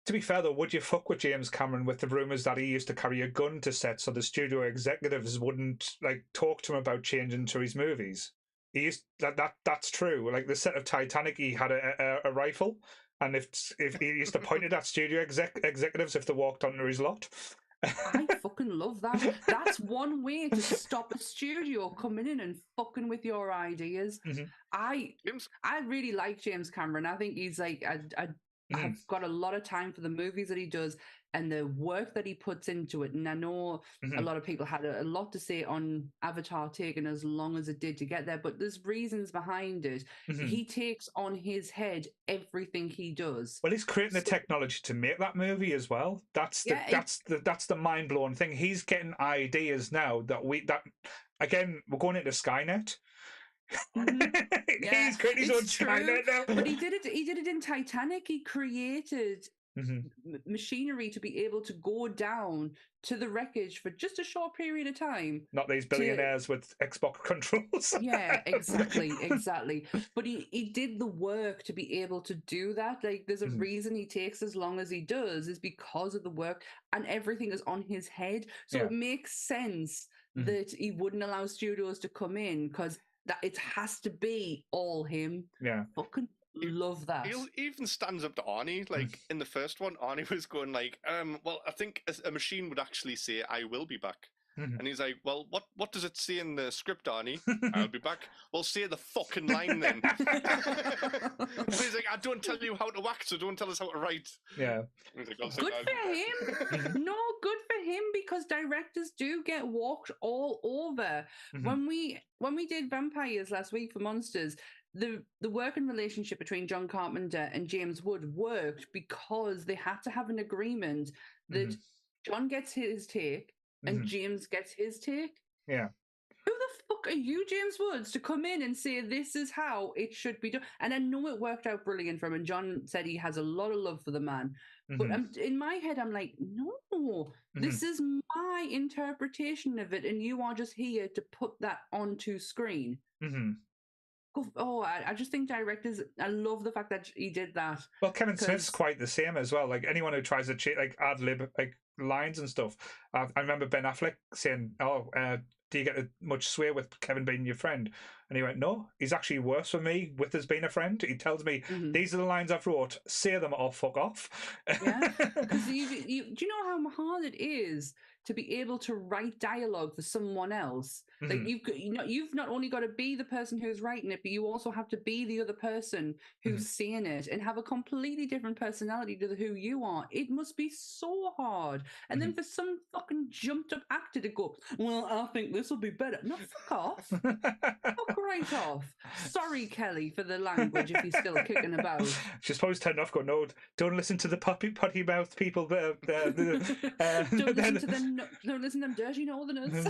To be fair, though, would you fuck with James Cameron with the rumours that he used to carry a gun to set so the studio executives wouldn't like talk to him about changing to his movies? He used that's true. Like the set of Titanic, he had a rifle, and if he used to point it at studio executives if they walked onto his lot. I fucking love that. That's one way to stop a studio coming in and fucking with your ideas. I really like James Cameron. I think he's like I've got a lot of time for the movies that he does and the work that he puts into it. And I know a lot of people had a lot to say on Avatar taking as long as it did to get there, but there's reasons behind it. He takes on his head everything he does. Well, he's creating the technology to make that movie as well. That's the mind blowing thing. He's getting ideas now that again, we're going into Skynet. He's creating his own Skynet now. But he did it in Titanic. He created machinery to be able to go down to the wreckage for just a short period of time. Not these billionaires with Xbox controls. Yeah, exactly. But he did the work to be able to do that. Like, there's a reason he takes as long as he does is because of the work, and everything is on his head. So it makes sense that he wouldn't allow studios to come in because that it has to be all him. Yeah. Fucking love that. He even stands up to Arnie. Like in the first one, Arnie was going like, well, I think a machine would actually say, "I will be back." And he's like, well, what does it say in the script, Arnie? I'll be back. Well, say the fucking line then. And he's like, I don't tell you how to act, so don't tell us how to write. Yeah. Like, good for him. No, good for him, because directors do get walked all over. When we did Vampires last week for Monsters, the working relationship between John Carpenter and James Wood worked because they had to have an agreement that John gets his take and James gets his take. Yeah. Who the fuck are you, James Woods, to come in and say this is how it should be done? And I know it worked out brilliant for him, and John said he has a lot of love for the man. But in my head, I'm like, no, this is my interpretation of it, and you are just here to put that onto screen. Oh, I just think directors, I love the fact that he did that. Well, Kevin Smith's quite the same as well. Like anyone who tries to like ad lib like lines and stuff. I remember Ben Affleck saying, "Oh, do you get much sway with Kevin being your friend?" And he went, "No, he's actually worse for me with his being a friend. He tells me these are the lines I've wrote. Say them or fuck off." Yeah, because do you know how hard it is to be able to write dialogue for someone else? Like you've not only got to be the person who's writing it, but you also have to be the other person who's saying it and have a completely different personality to who you are. It must be so hard. And then for some fucking jumped up actor to go, well, I think this will be better. No, fuck off. Fuck right off. Sorry, Kelly, for the language if he's still kicking about. She's probably turned off, going, no, don't listen to the potty mouth people. Don't listen to them dirty northerners.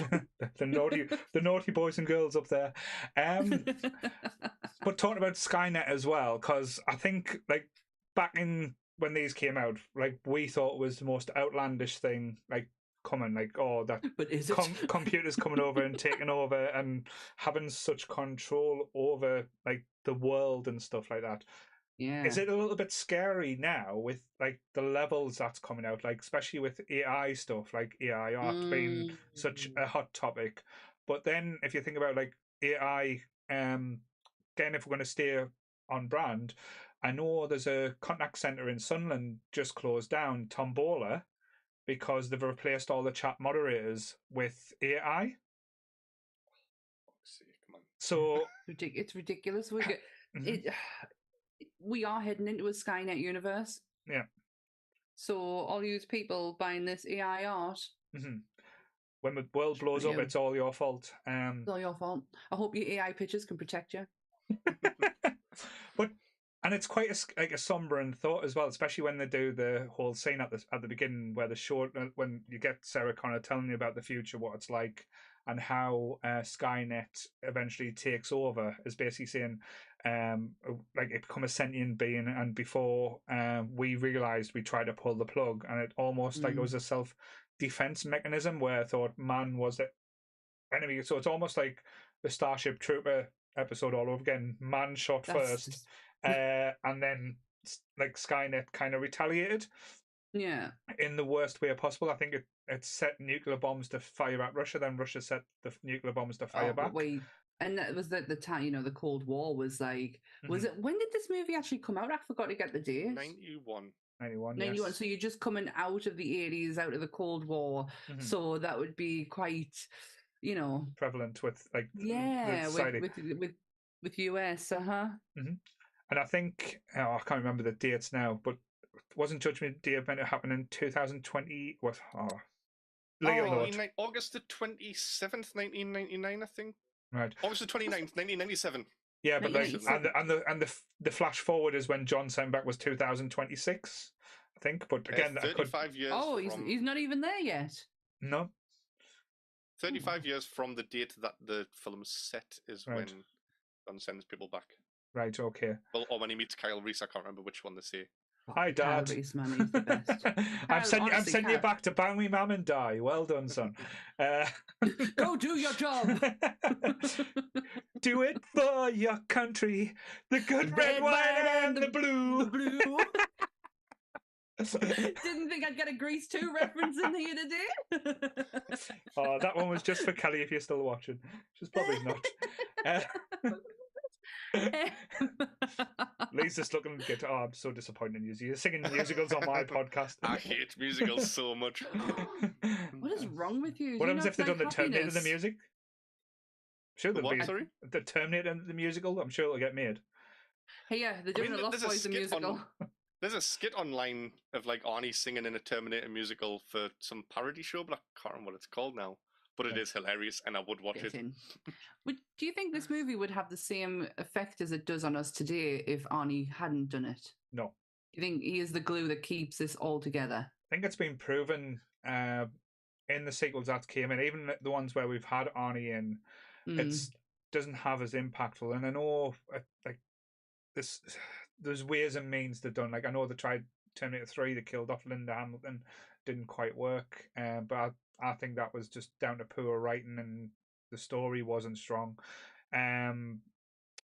the naughty boys and girls up there. But talking about Skynet as well, because I think like back in when these came out, like we thought it was the most outlandish thing like coming, like, oh, that but is it? Computers coming over and taking over and having such control over like the world and stuff like that. Yeah. Is it a little bit scary now with like the levels that's coming out, like especially with AI stuff, like AI art being such a hot topic? But then if you think about like AI, again, if we're going to stay on brand, I know there's a contact center in Sunderland just closed down, Tombola, because they've replaced all the chat moderators with AI. So it's ridiculous. We are heading into a Skynet universe. Yeah. So all you people buying this AI art. When the world blows up, it's all your fault. It's all your fault. I hope your AI pictures can protect you. And it's quite a sombering thought as well, especially when they do the whole scene at the beginning where the short when you get Sarah Connor telling you about the future, what it's like, and how Skynet eventually takes over, is basically saying like it become a sentient being, and before we realized, we tried to pull the plug, and it almost like it was a self-defense mechanism where I thought man was enemy. So it's almost like the Starship Trooper episode all over again. Man shot first, and then like Skynet kind of retaliated. Yeah. In the worst way possible. I think it set nuclear bombs to fire at Russia, then Russia set the nuclear bombs to fire back. And that was the time, the Cold War was like, was it, when did this movie actually come out? I forgot to get the date. 91. 91, yes. So you're just coming out of the 80s, out of the Cold War. So that would be quite, prevalent with like with US, And I think I can't remember the dates now, but wasn't Judgment Day meant to happen in 2020? August the 27th, 1999, I think. Right. August the 29th, 1997. Yeah, but like, and the flash forward is when John sent back was 2026, I think. But again, 35 years. Oh, he's not even there yet. No. 35 years from the date that the film's set is when John sends people back. Right. Okay. Well, or when he meets Kyle Reese, I can't remember which one they say. Hi, Dad. Kyle Reese, man, he's the best. I'm sending you back to bang me mum and die. Well done, son. Go do your job. Do it for your country. The good red, white, and the blue. Didn't think I'd get a Grease 2 reference in here today. Oh, that one was just for Kelly if you're still watching. She's probably not. Lee's just looking at it. Oh, I'm so disappointed in you. You're singing musicals on my podcast. I hate musicals so much. What is wrong with you? What happens if they've done the Terminator the music? I'm sure the Terminator the musical. I'm sure it'll get made. Hey, yeah, they're doing a Lost Boys the musical. There's a skit online of like Arnie singing in a Terminator musical for some parody show, but I can't remember what it's called now. But it is hilarious, and I would watch it. Do you think this movie would have the same effect as it does on us today if Arnie hadn't done it? No. Do you think he is the glue that keeps this all together? I think it's been proven in the sequels that came in, even the ones where we've had Arnie in, it doesn't have as impactful. And I know, like, there's ways and means they've done. Like, I know they tried Terminator 3, they killed off Linda Hamilton, didn't quite work. But I think that was just down to poor writing and the story wasn't strong. And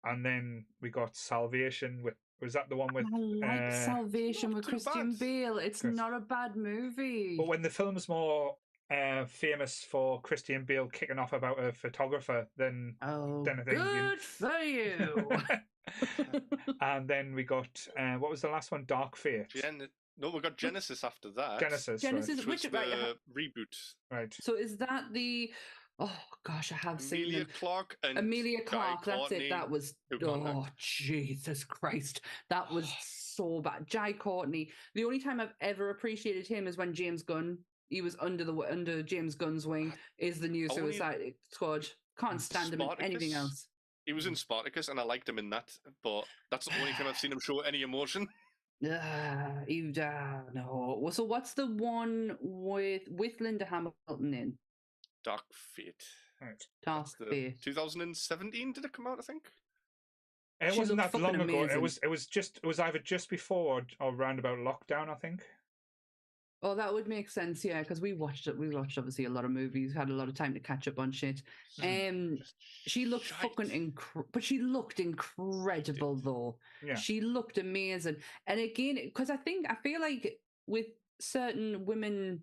then we got Salvation with, was that the one with... I like Salvation with Christian Bale. It's not a bad movie. But when the film's more famous for Christian Bale kicking off about a photographer than anything... Good for you! And then we got, what was the last one? Dark Fate. No, we got Genesis after that. Genesis, right. Which the reboot. Right. So is that the... Oh, gosh, I have seen Emilia Clarke and Emilia Clarke, that's Courtney, it. That was... Oh, Jesus Christ. That was so bad. Jai Courtney. The only time I've ever appreciated him is when James Gunn, he was under James Gunn's wing, is the new Suicide Squad. Can't stand him in anything else. He was in Spartacus, and I liked him in that, but that's the only time I've seen him show any emotion. No. So what's the one with Linda Hamilton in? Dark Fate. Right. Dark Fate. 2017 did it come out, I think? It wasn't that long ago. It was either just before or around about lockdown, I think. Oh, that would make sense, yeah, because we watched obviously a lot of movies, had a lot of time to catch up on shit. She looked but she looked incredible though. Yeah. She looked amazing. And again, because I feel like with certain women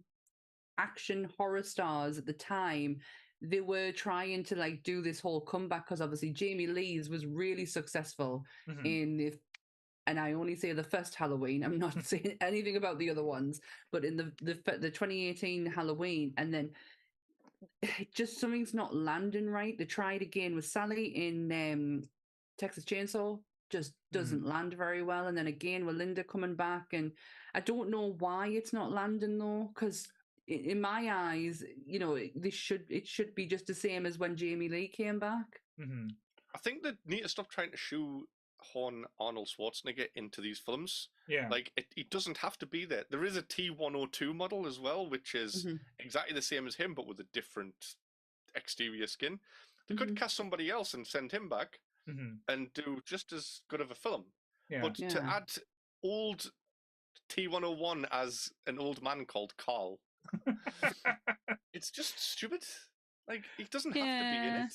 action horror stars at the time, they were trying to like do this whole comeback, because obviously Jamie Lee's was really successful in and I only say the first Halloween. I'm not saying anything about the other ones, but in the 2018 Halloween, and then just something's not landing right. They tried again with Sally in Texas Chainsaw, just doesn't land very well, and then again with Linda coming back, and I don't know why it's not landing though, because in my eyes, it should be just the same as when Jamie Lee came back. I think they need to stop trying to shoehorn Arnold Schwarzenegger into these films. Yeah. Like, it doesn't have to be there. There is a T-102 model as well, which is exactly the same as him, but with a different exterior skin. They could cast somebody else and send him back and do just as good of a film. Yeah. But to add old T-101 as an old man called Carl, it's just stupid. Like, he doesn't have to be in it.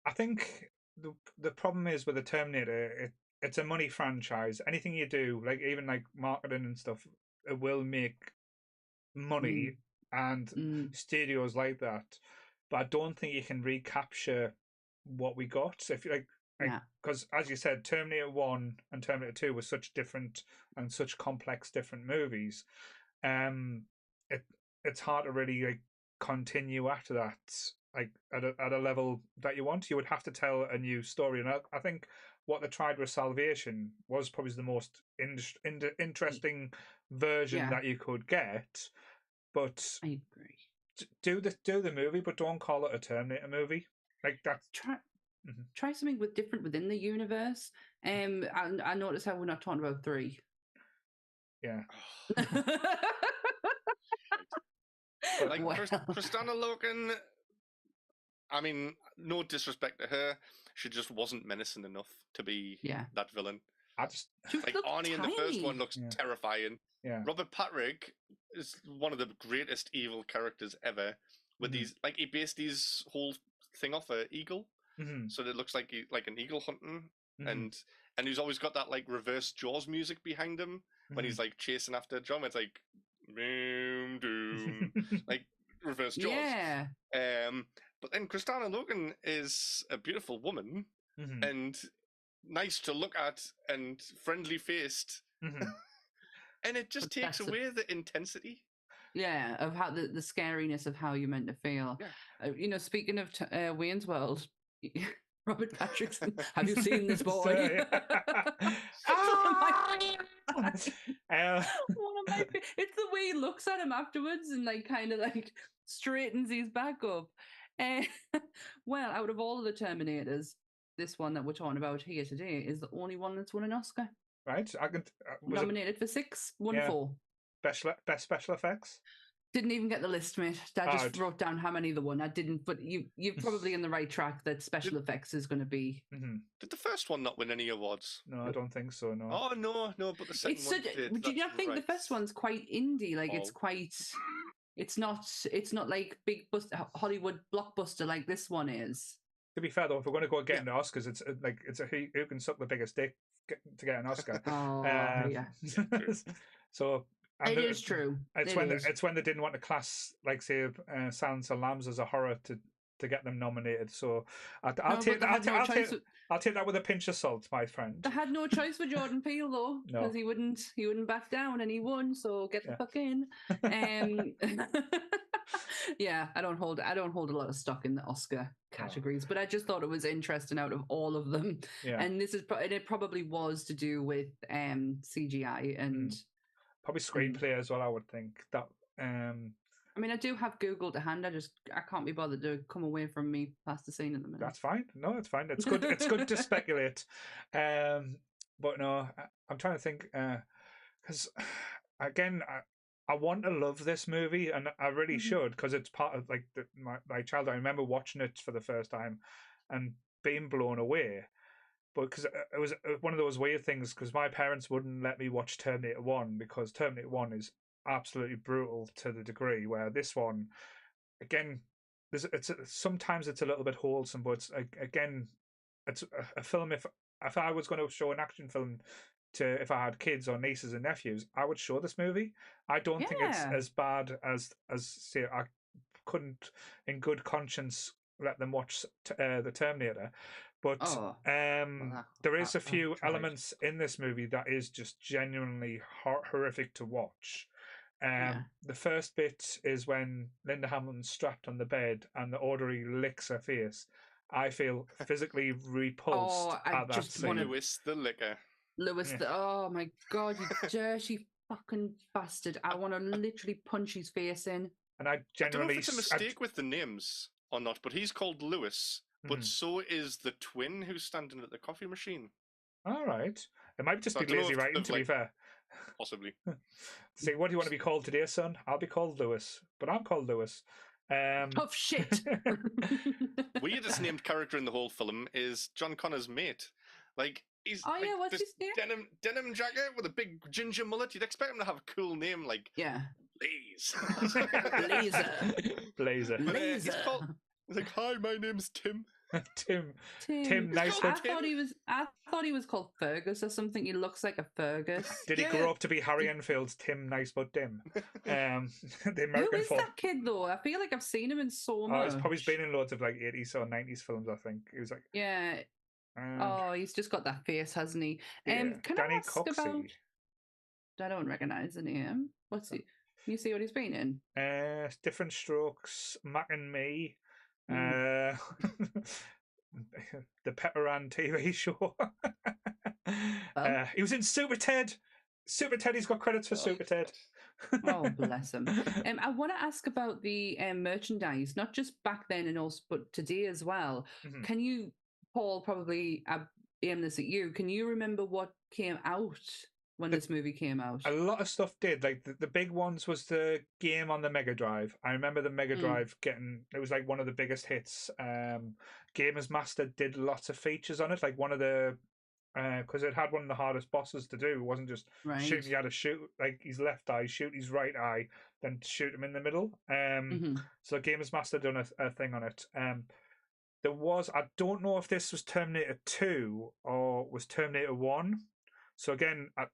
I think the problem is with the Terminator, it's a money franchise. Anything you do, like even like marketing and stuff, it will make money, and studios like that. But I don't think you can recapture what we got. If you like, because as you said, Terminator 1 and Terminator 2 were such different and such complex different movies. It's hard to really like continue after that, like at a level that you want. You would have to tell a new story, and I think what they tried with Salvation was probably the most interesting version that you could get. But I agree. Do the movie, but don't call it a Terminator movie. Like that. Try something different within the universe. And I noticed how we're not talking about 3. Yeah. Like Kristanna Loken, I mean, no disrespect to her, she just wasn't menacing enough to be that villain. Like Arnie in the first one looks terrifying. Yeah. Robert Patrick is one of the greatest evil characters ever. With these, like, he based his whole thing off an eagle, so it looks like an eagle hunting, and he's always got that like reverse Jaws music behind him when he's like chasing after John. It's like boom doom, like reverse Jaws. Yeah. But then Kristanna Loken is a beautiful woman and nice to look at and friendly faced, and it just takes away the intensity. Yeah, of how the scariness of how you're meant to feel. Yeah. Speaking of Wayne's World, Robert Patrick's. Have you seen this boy? It's the way he looks at him afterwards and like kind of like straightens his back up. Well, out of all of the Terminators, this one that we're talking about here today is the only one that's won an Oscar. Right, I can nominated for 6, won 4. Best special effects. Didn't even get the list, mate. I just wrote down how many they won. I didn't, but you're probably in the right track that special effects is going to be. Did the first one not win any awards? No, I don't think so. No. Oh no! But the second one did. Do you not think the first one's quite indie? Like it's quite. It's not like big Hollywood blockbuster like this one is. To be fair though, if we're going to go get into Oscars, it's who can suck the biggest dick to get an Oscar. Yeah. So. It is true. It's when they didn't want to class, like, say, Silence of the Lambs as a horror to get them nominated. So I'll take that with a pinch of salt, my friend. They had no choice for Jordan Peele though, because he wouldn't back down, and he won. So get the fuck in. Yeah, I don't hold a lot of stock in the Oscar categories, but I just thought it was interesting out of all of them. Yeah. And it probably was to do with CGI and. Probably screenplay as well, I would think. That I mean, I do have Google to hand. I can't be bothered to come away from me past the scene at the minute. That's fine. No, it's fine. It's good. It's good to speculate. But no, I'm trying to think because again, I want to love this movie, and I really should, because it's part of like my childhood. I remember watching it for the first time and being blown away. But because it was one of those weird things, because my parents wouldn't let me watch Terminator 1 because Terminator 1 is absolutely brutal to the degree where this one, again, sometimes it's a little bit wholesome, but it's a film. If I was going to show an action film if I had kids or nieces and nephews, I would show this movie. I don't think it's as bad as say I couldn't in good conscience let them watch the Terminator. But there is a few elements in this movie that is just genuinely horrific to watch. The first bit is when Linda Hamilton's strapped on the bed and the orderly licks her face. I feel physically repulsed at that scene. Lewis the licker. Oh my God, you dirty fucking bastard. I want to literally punch his face in. And I genuinely... I don't know if it's a mistake with the names or not, but he's called Lewis. But so is the twin who's standing at the coffee machine. All right. It might just be lazy writing, to be fair. Possibly. Say, what do you want to be called today, son? I'll be called Lewis. But I'm called Lewis. Oh, shit. Weirdest named character in the whole film is John Connor's mate. Like, he's what's his name? Denim jacket with a big ginger mullet. You'd expect him to have a cool name like... Yeah. Blaze. Blazer. Blazer. He's called... He's like, "Hi, my name's Tim." Tim, Tim. nice I one. thought he was called Fergus or something. He looks like a Fergus. Did he grow up to be Harry Enfield's Tim Nicebud Dim? The American Who is form. that kid though? I feel like I've seen him in so much. He's probably been in loads of like 80s or 90s films, I think. He was like, yeah. He's just got that face, hasn't he? yeah, Can Danny I ask Coxey. about? I don't recognise the name. What's he? Can you see what he's been in? Different Strokes, Mac and Me, Mm. the Pepperan TV show. Well. He was in Super Ted. Super Ted. He's got credits for Super Ted. Oh, bless him. I want to ask about the merchandise, not just back then and also, but today as well. Mhm. Can you, Paul, probably aim this at you. Can you remember what came out when this movie came out? A lot of stuff did. Like the big ones was the game on the Mega Drive. I remember the Mega Drive it was like one of the biggest hits. Gamers Master did lots of features on it. Like one of the because it had one of the hardest bosses to do. It wasn't just shooting. You had to shoot like his left eye, shoot his right eye, then shoot him in the middle. So Gamers Master done a thing on it. There was, I don't know if this was Terminator 2 or was Terminator 1. So again, I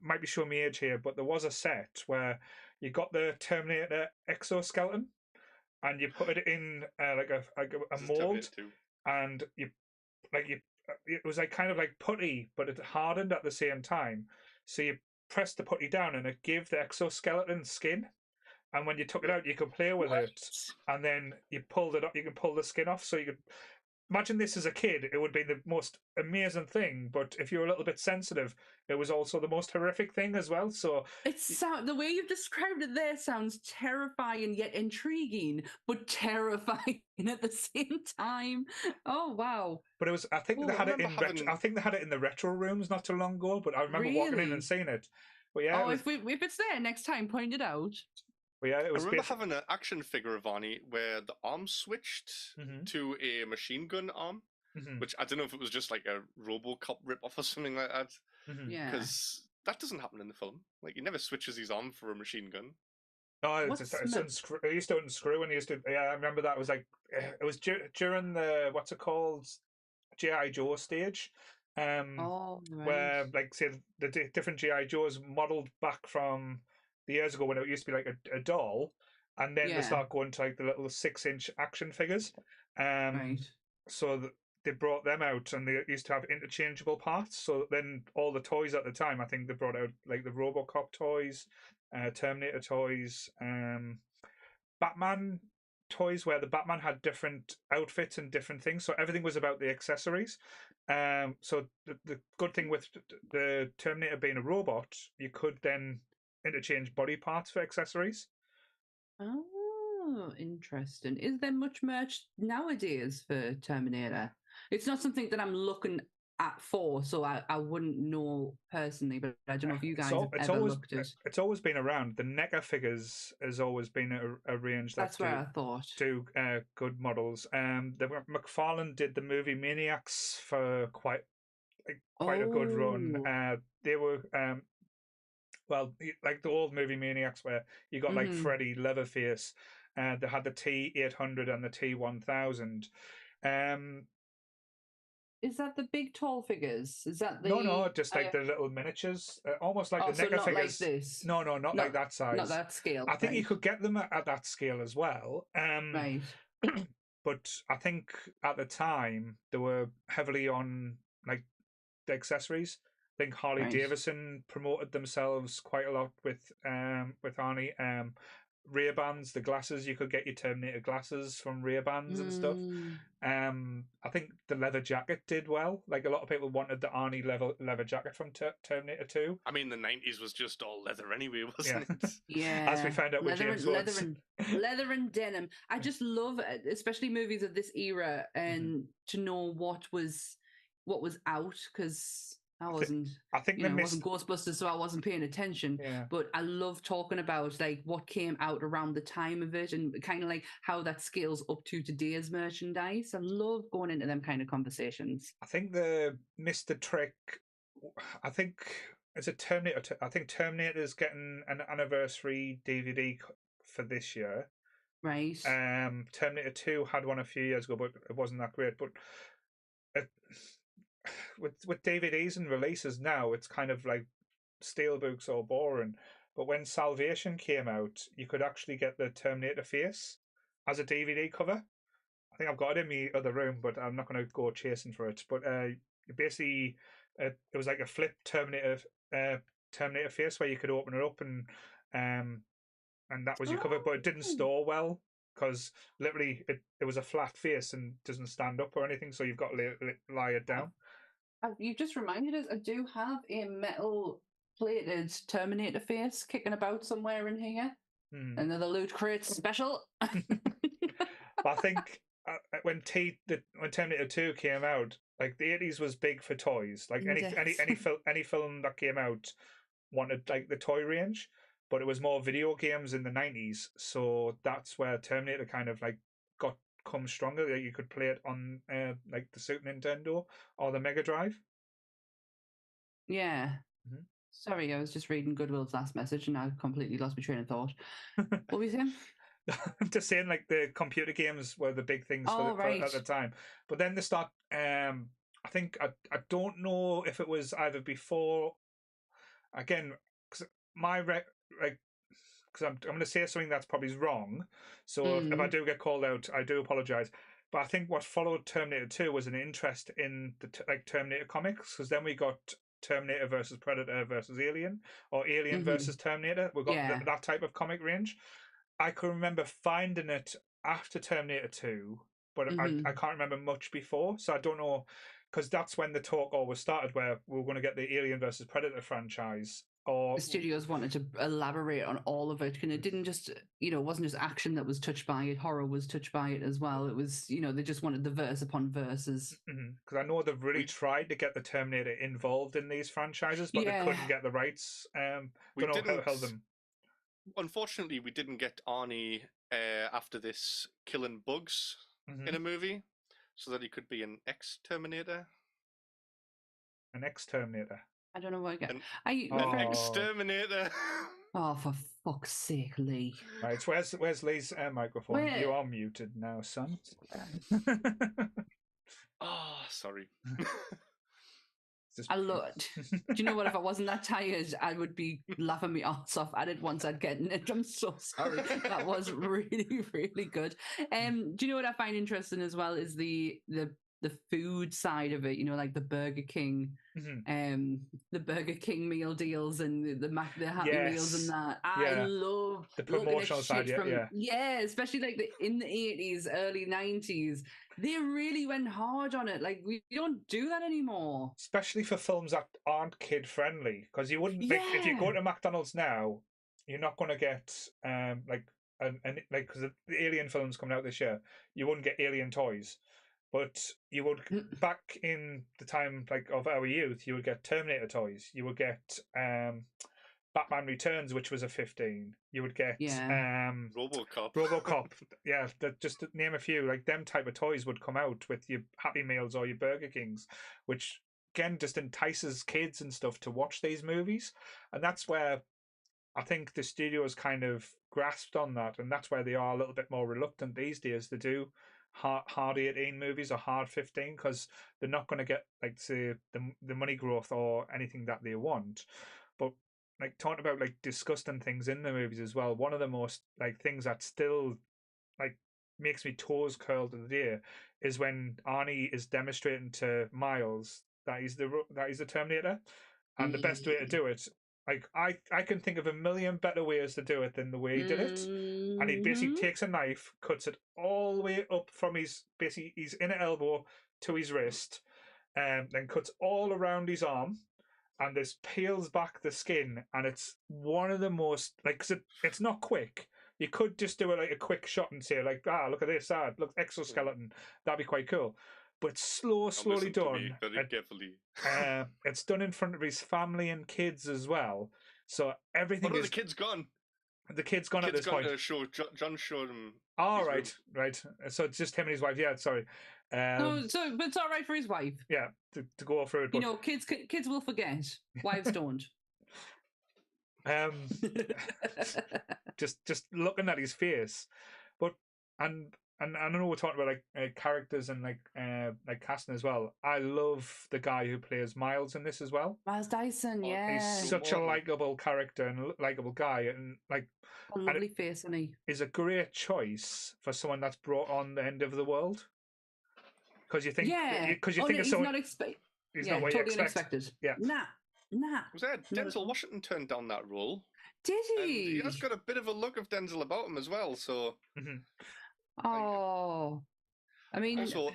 might be showing my age here, but there was a set where you got the Terminator exoskeleton and you put it in like a mold, and it was like kind of like putty, but it hardened at the same time. So you pressed the putty down, and it gave the exoskeleton skin. And when you took it out, you could play with it, and then you pulled it up. You could pull the skin off, so you could imagine this as a kid. It would be the most amazing thing, but if you're a little bit sensitive, it was also the most horrific thing as well. So the way you've described it there sounds terrifying yet intriguing, but terrifying at the same time. Oh wow! But it was. I think they had it in. I think they had it in the retro rooms not too long ago. But I remember walking in and seeing it. But yeah. If it's there next time, point it out. But yeah, it was. I remember having an action figure of Arnie where the arm switched to a machine gun arm, which I don't know if it was just like a RoboCop ripoff or something like that. Yeah, because that doesn't happen in the film. Like he never switches his arm for a machine gun. No, it used to unscrew, and he used to. Yeah, I remember that was like it was during the what's it called, G.I. Joe stage, where like say the different G.I. Joes modelled back from the years ago when it used to be like a doll, and then they start going to like the little 6-inch action figures. So they brought them out, and they used to have interchangeable parts. So then all the toys at the time, I think they brought out like the RoboCop toys, Terminator toys, Batman toys, where the Batman had different outfits and different things. So everything was about the accessories. So the good thing with the Terminator being a robot, you could then interchange body parts for accessories. Oh, interesting. Is there much merch nowadays for Terminator? It's not something that I'm looking at for, so I wouldn't know personally, but I don't know if you guys have ever looked at. It's always been around. The NECA figures has always been a range that's where I thought do good models. McFarlane did the movie Maniacs for quite a good run. They were like the old movie Maniacs, where you got like Freddy, Leatherface. They had the T-800 and the T-1000. Is that the big tall figures? Is that the no? Just like the little miniatures, almost like the NECA figures. Like this. No, not like that size. Not that scale. I think you could get them at that scale as well. Right. But I think at the time they were heavily on like the accessories. I think Harley Davidson promoted themselves quite a lot with Arnie. Ray-Bans, the glasses, you could get your Terminator glasses from Ray-Bans and stuff. I think the leather jacket did well. Like a lot of people wanted the Arnie leather jacket from Terminator 2. I mean, the 90s was just all leather anyway, wasn't it? Yeah. As we found out with James Woods. Leather and denim. I just love, especially movies of this era, and to know what was out, because I wasn't Ghostbusters, so I wasn't paying attention. Yeah. But I love talking about like what came out around the time of it, and kind of like how that scales up to today's merchandise. I love going into them kind of conversations. I think the Mr. Trick, I think it's a Terminator. I think Terminator's getting an anniversary DVD for this year. Right. Terminator 2 had one a few years ago, but it wasn't that great. But it, with DVDs and releases now, it's kind of like steelbooks or boring. But when Salvation came out, you could actually get the Terminator face as a DVD cover. I think I've got it in my other room, but I'm not going to go chasing for it. But basically, it was like a flip Terminator face where you could open it up and that was your cover. But it didn't store well because literally it was a flat face and doesn't stand up or anything. So you've got to lie it down. You've just reminded us. I do have a metal plated Terminator face kicking about somewhere in here. Another Loot Crate special. I think when Terminator 2 came out, like the 80s was big for toys. Like any film that came out wanted like the toy range, but it was more video games in the 90s. So that's where Terminator kind of like come stronger. That you could play it on like the Super Nintendo or the Mega Drive. Yeah. Mm-hmm. Sorry, I was just reading Goodwill's last message and I completely lost my train of thought. What were you saying? I'm just saying, like the computer games were the big things at the time, but then they start. I think I don't know if it was either before. Again, because because I'm going to say something that's probably wrong. So if I do get called out, I do apologize. But I think what followed Terminator 2 was an interest in the Terminator comics, because then we got Terminator versus Predator versus Alien, or Alien versus Terminator. We got that type of comic range. I can remember finding it after Terminator 2, but I can't remember much before. So I don't know, because that's when the talk always started, where we were going to get the Alien versus Predator franchise. Or the studios wanted to elaborate on all of it, and it didn't just, it wasn't just action that was touched by it, horror was touched by it as well. It was, they just wanted the verse upon verses. Because I know they've really tried to get the Terminator involved in these franchises, but they couldn't get the rights. We don't know how to help them. Unfortunately, we didn't get Arnie after this killing bugs in a movie, so that he could be an ex-Terminator. An ex-Terminator. I don't know what I get. An exterminator. Oh, for fuck's sake, Lee. Right, where's Lee's microphone? You are muted now, son. Oh, sorry. I love it. Do you know what? If I wasn't that tired, I would be laughing my arse off at it once I'd get in it. I'm so sorry. That was really, really good. Do you know what I find interesting as well is the food side of it, like the Burger King, the Burger King meal deals and the Happy Meals and that. I love the promotional side. Especially like in the 80s, early 90s, they really went hard on it. Like we don't do that anymore, especially for films that aren't kid friendly. Because you wouldn't if you go to McDonald's now, you're not going to get because the Alien film's coming out this year, you wouldn't get Alien toys. But you would, back in the time of our youth, you would get Terminator toys. You would get Batman Returns, which was a 15. You would get RoboCop. Yeah, just to name a few. Like them type of toys would come out with your Happy Meals or your Burger Kings, which again just entices kids and stuff to watch these movies. And that's where I think the studios kind of grasped on that, and that's where they are a little bit more reluctant these days to do hard 18 movies or hard 15, because they're not going to get say the money growth or anything that they want. But talking about disgusting things in the movies as well, one of the most things that still makes me toes curl to the day is when Arnie is demonstrating to Miles that he's the Terminator, and the best way to do it, I can think of a million better ways to do it than the way he did it. And he basically takes a knife, cuts it all the way up from his inner elbow to his wrist, then cuts all around his arm, and this peels back the skin. And it's one of the most it's not quick. You could just do it a quick shot and say look at this, look, exoskeleton. That'd be quite cool. But slowly done. Very carefully. It's done in front of his family and kids as well. So everything. What are the kids gone? The kid's gone at this point. John showed him. Oh, right. So it's just him and his wife. Yeah, sorry. But it's all right for his wife. Yeah, to go through it. But... kids will forget. Wives don't. Just looking at his face, But and I know we're talking about like characters and like casting as well. I love the guy who plays Miles in this as well. Miles Dyson, Oh, yeah. He's such a likable character and likable guy, and like a lovely face, isn't he? Is a great choice for someone that's brought on the end of the world. Because you think, because you think he's not expected. He's not what totally you expect. unexpected. Yeah, nah. Was that Denzel Washington turned down that role? Did he? And he has got a bit of a look of Denzel about him as well. So. Mm-hmm. Oh, I mean, also,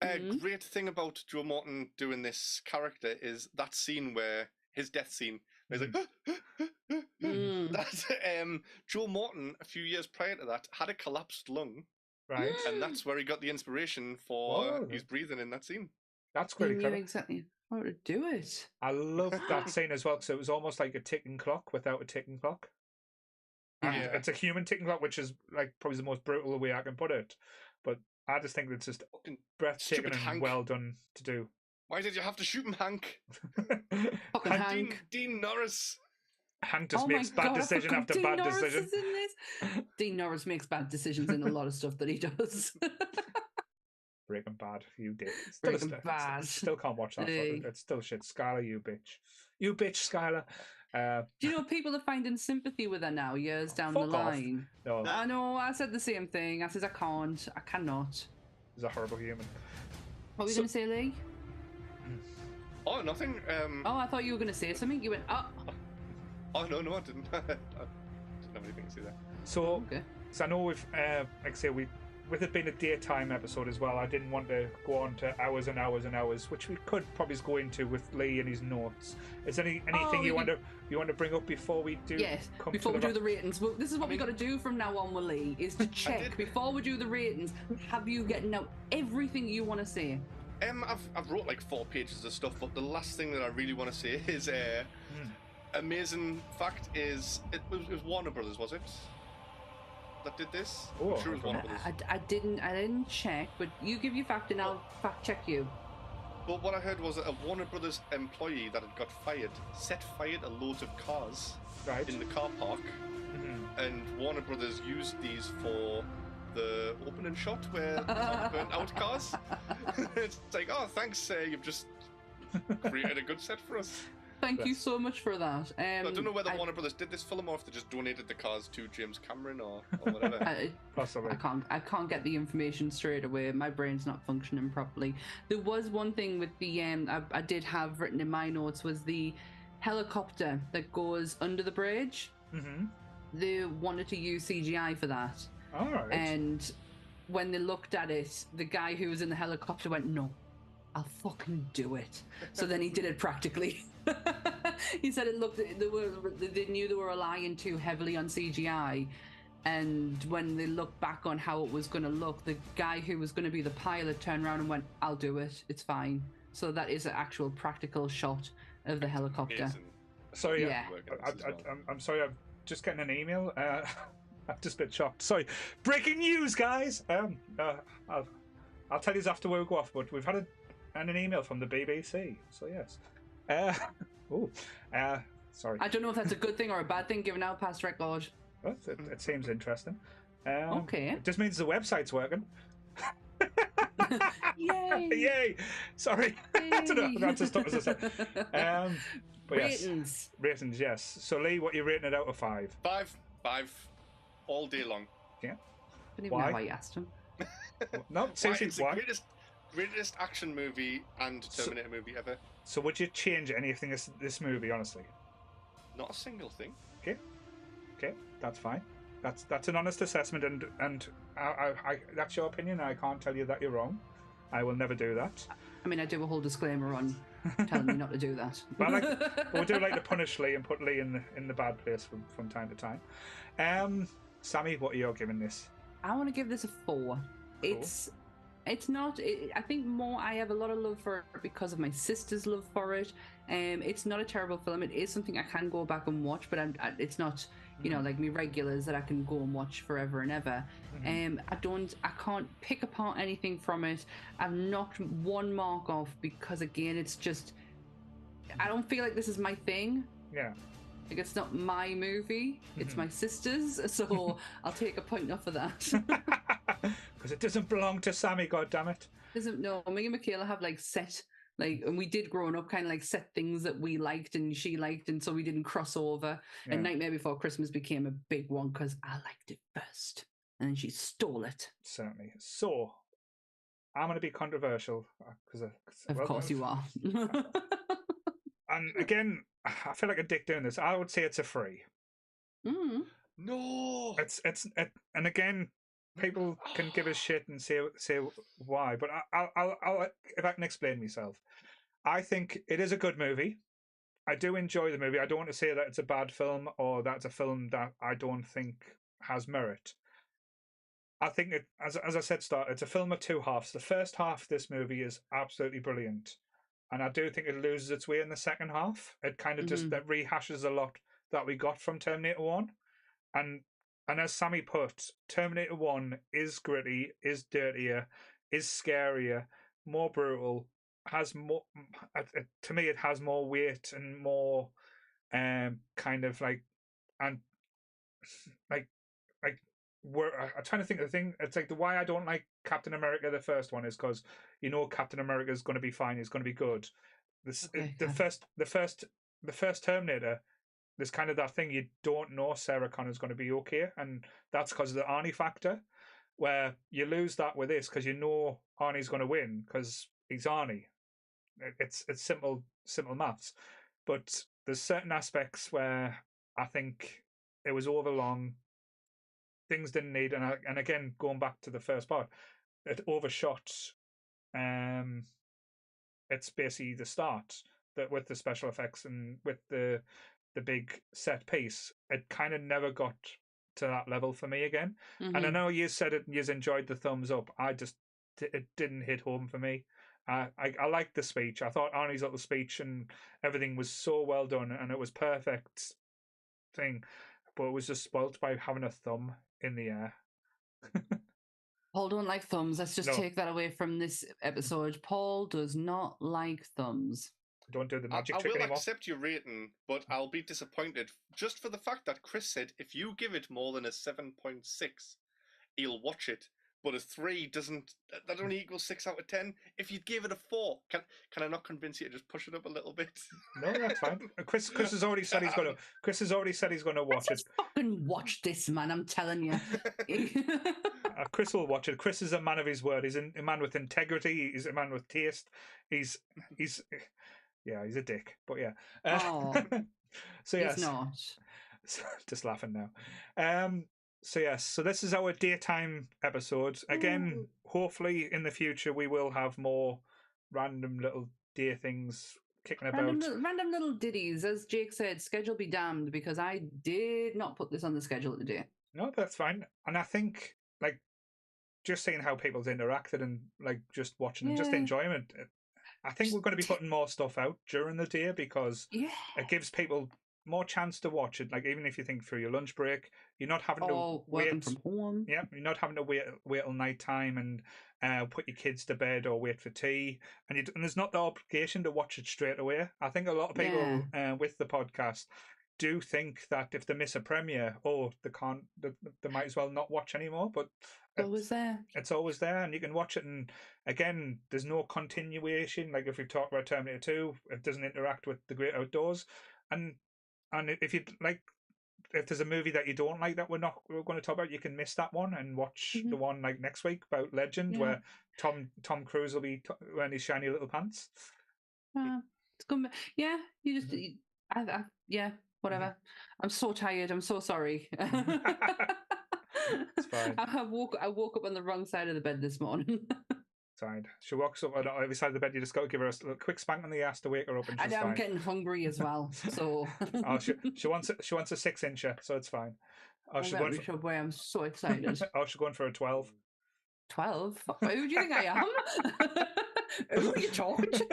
a great thing about Joe Morton doing this character is that scene where his death scene. He's like, that's Joe Morton. A few years prior to that, had a collapsed lung, right, and that's where he got the inspiration for his breathing in that scene. That's pretty clever. Exactly how to do it. I love that scene as well because it was almost like a ticking clock without a ticking clock. And it's a human ticking clock, which is like probably the most brutal way I can put it. But I just think it's just breathtaking and well done to do. Why did you have to shoot him, Hank? Fucking Hank. Dean Norris. Hank just makes bad decision after bad decision. Dean Norris makes bad decisions in a lot of stuff that he does. Breaking Bad, you did. Breaking Bad. Still can't watch that. It's still shit. Skylar, you bitch. You bitch, Skylar. Do you know people are finding sympathy with her now, years down the line? No. I know, I said the same thing. I said, I cannot. He's a horrible human. What were you going to say, Lee? Oh, nothing. Oh, I thought you were going to say something. You went, oh. Oh, no, I didn't. I didn't have anything to say there. So I know like I say, with it being a daytime episode as well, I didn't want to go on to hours and hours and hours, which we could probably go into with Lee and his notes. Is there anything you want to bring up before we do? Yes, before we do the ratings. Well, this is what we got to do from now on with Lee, is to check before we do the ratings. Have you gotten out everything you want to say? I've wrote like 4 pages of stuff, but the last thing that I really want to say is amazing fact is it was Warner Brothers, was it? That did this? Oh, I'm sure it was Warner Brothers. I didn't check, but you give your fact and I'll fact check you. But what I heard was that a Warner Brothers employee that had got fired set fire to loads of cars in the car park, and Warner Brothers used these for the opening shot where the burnt out cars. It's like, oh, thanks, you've just created a good set for us. Thank you so much for that. I don't know whether Warner Brothers did this film or if they just donated the cars to James Cameron or whatever. Possibly. I can't get the information straight away. My brain's not functioning properly. There was one thing with the I did have written in my notes was the helicopter that goes under the bridge. Mm-hmm. They wanted to use CGI for that. All right. And when they looked at it, the guy who was in the helicopter went, "No, I'll fucking do it." So then he did it practically. He said it looked. They knew they were relying too heavily on CGI, and when they looked back on how it was going to look, the guy who was going to be the pilot turned around and went, "I'll do it. It's fine." So that is an actual practical shot of the helicopter. Amazing. Sorry, yeah. I'm sorry. I'm just getting an email. I'm just a bit shocked. Sorry. Breaking news, guys. I'll tell you after we go off, but we've had an email from the BBC. So yes. Sorry. I don't know if that's a good thing or a bad thing given out past record. Well, it seems interesting. Okay. It just means the website's working. Yay! Yay! Sorry. Yay. I don't know. That's as tough as I said. But Ratings. Yes. Ratings, yes. So Lee, what are you rating it out of 5? 5. All day long. Yeah. I don't even know why you asked him. No, seriously, it's why? the greatest action movie and Terminator movie ever. So would you change anything in this movie, honestly? Not a single thing. Okay, that's fine. That's an honest assessment, and I that's your opinion. I can't tell you that you're wrong. I will never do that. I mean, I do a whole disclaimer on telling me not to do that. But we do like to punish Lee and put Lee in the bad place from time to time. Sammy, what are you giving this? I want to give this a 4. Cool. It's not. I think more. I have a lot of love for it because of my sister's love for it. It's not a terrible film. It is something I can go back and watch, but it's not, like me regulars that I can go and watch forever and ever. I can't pick apart anything from it. I've knocked one mark off because again, it's just, I don't feel like this is my thing. Yeah. Like, it's not my movie, it's my sister's, so I'll take a point off of that. Because it doesn't belong to Sammy, goddammit. No, me and Michaela have like set, like, and we did growing up kind of like set things that we liked and she liked, and so we didn't cross over. Yeah. And Nightmare Before Christmas became a big one because I liked it first, and then she stole it. Certainly. So, I'm going to be controversial. Of course you are. And again, I feel like a dick doing this. I would say it's a 3. No! And again, people can give us shit and say why, but I'll if I can explain myself. I think it is a good movie. I do enjoy the movie. I don't want to say that it's a bad film or that's a film that I don't think has merit. I think it, as I said, it's a film of 2 halves. The first half of this movie is absolutely brilliant, and I do think it loses its way in the second half. It kind of just that rehashes a lot that we got from Terminator 1, and as Sammy put, Terminator 1 is gritty, is dirtier, is scarier, more brutal, has more. To me, it has more weight and more, kind of like, and like I'm trying to think of the thing. It's like the why I don't like Captain America, the first one, is because Captain America is going to be fine. He's going to be good. The first Terminator. There's kind of that thing you don't know Sarah Connor's going to be okay, and that's because of the Arnie factor, where you lose that with this because you know Arnie's going to win because he's Arnie. It's simple maths, but there's certain aspects where I think it was overlong. Things didn't need, and again going back to the first part, it overshot. It's basically the start that with the special effects and with the big set piece, it kind of never got to that level for me again. And I know you said it, you enjoyed the thumbs up. It didn't hit home for me. I liked the speech. I thought Arnie's little speech and everything was so well done, and it was perfect thing, but it was just spoilt by having a thumb in the air. Paul don't like thumbs. Let's just take that away from this episode. Paul does not like thumbs. Don't do the magic trick anymore. I will accept your rating, but I'll be disappointed just for the fact that Chris said if you give it more than a 7.6, he'll watch it. But a 3 doesn't. That only equals 6 out of 10. If you gave it a 4, can I not convince you to just push it up a little bit? No, that's fine. Chris has already said he's going to. Chris has already said he's going to watch it. Fucking watch this, man! I'm telling you. Chris will watch it. Chris is a man of his word. He's a man with integrity. He's a man with taste. He's a dick, but yeah. So yes, he's not. Just laughing now. So this is our daytime episode. Again, hopefully in the future we will have more random little day things kicking about. Random little ditties. As Jake said, schedule be damned, because I did not put this on the schedule today. No, that's fine. And I think, like, just seeing how people's interacted and, like, just watching and just enjoyment. I think we're going to be putting more stuff out during the day because it gives people more chance to watch it. Like, even if you think through your lunch break, you're not having to wait from home. Yeah, you're not having to wait till night time and put your kids to bed or wait for tea. And there's not the obligation to watch it straight away. I think a lot of people with the podcast do think that if they miss a premiere, they might as well not watch anymore. But it's always there, and you can watch it. And again, there's no continuation. Like if we talk about Terminator 2, it doesn't interact with the great outdoors. And if you like, if there's a movie that you don't like that we're going to talk about, you can miss that one and watch the one like next week about Legend, where Tom Cruise will be wearing his shiny little pants. It's good. Yeah, you just whatever. I'm so tired. I'm so sorry. It's fine. I woke up on the wrong side of the bed this morning. Fine. She walks up on every side of the bed. You just got to give her a quick spank on the ass to wake her up, and she's fine. I'm getting hungry as well, so. She wants a 6-incher, so it's fine. I'm so excited. She's going for a 12. 12? Who do you think I am? Who are you talking to?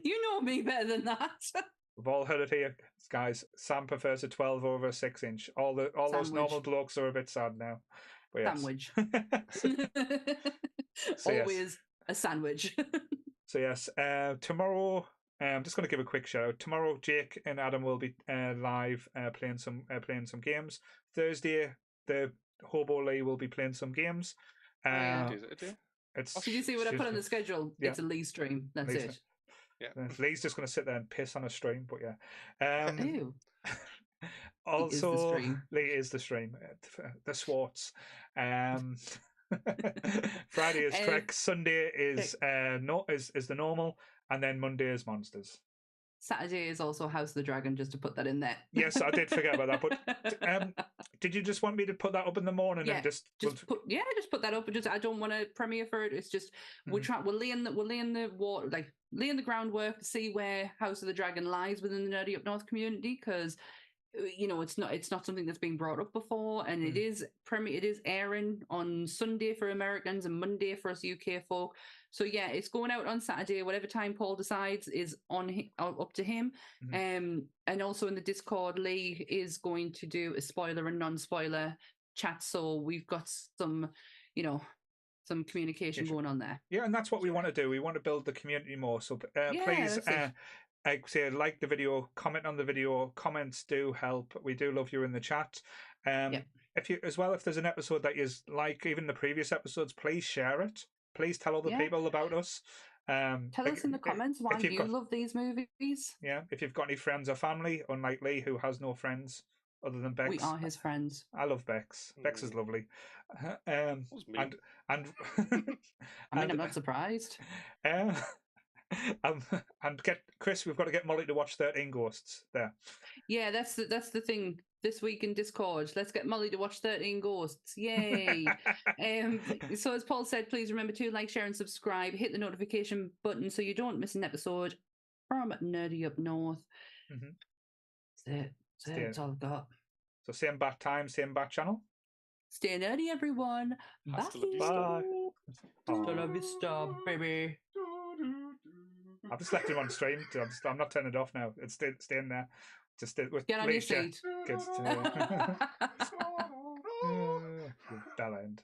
You know me better than that. We've all heard it here, guys. Sam prefers a 12 over a 6-inch. All those normal blokes are a bit sad now. But yes. Sandwich. Always a sandwich. So yes, tomorrow I'm just going to give a quick shout out. Tomorrow, Jake and Adam will be live playing some games. Thursday, the Hobo Lee will be playing some games. Did you see what I put on the schedule? Yeah. It's a Lee stream. That's it. Yeah. Lee's just going to sit there and piss on a stream, but yeah. Ew. Also, Lee is the stream. The Swartz. Friday is Trek. Sunday is the normal, and then Monday is Monsters. Saturday is also House of the Dragon, just to put that in there. Yes, I did forget about that. But did you just want me to put that up in the morning and just put that up? I don't want to premiere for it. It's just we're laying the groundwork to see where House of the Dragon lies within the Nerdy Up North community, because it's not something that's been brought up before, and it is airing on Sunday for Americans and Monday for us UK folk. So yeah, it's going out on Saturday. Whatever time Paul decides is up to him. And also in the Discord, Lee is going to do a spoiler and non-spoiler chat. So we've got some communication going on there. Yeah, and that's what we want to do. We want to build the community more. So please. I say like the video, comment on the video. Comments do help. We do love you in the chat. If there's an episode that you like, even the previous episodes, please share it. Please tell other people about us. Tell us in the comments why you love these movies. Yeah, if you've got any friends or family, unlike Lee, who has no friends other than Bex. We are his friends. I love Bex. Bex is lovely. And I mean, I'm not surprised. And get Chris, we've got to get Molly to watch 13 Ghosts there. Yeah, that's the thing this week in Discord. Let's get Molly to watch 13 Ghosts. Yay. So as Paul said, please remember to like, share and subscribe. Hit the notification button so you don't miss an episode from Nerdy Up North. That's it. That's all I've got. So same bat time, same bat channel. Stay nerdy, everyone. Hasta Bye. Hasta la vista, baby. I've just left him on stream. I'm not turning it off now. It's staying there. Just get on your seat. Good. Bell end.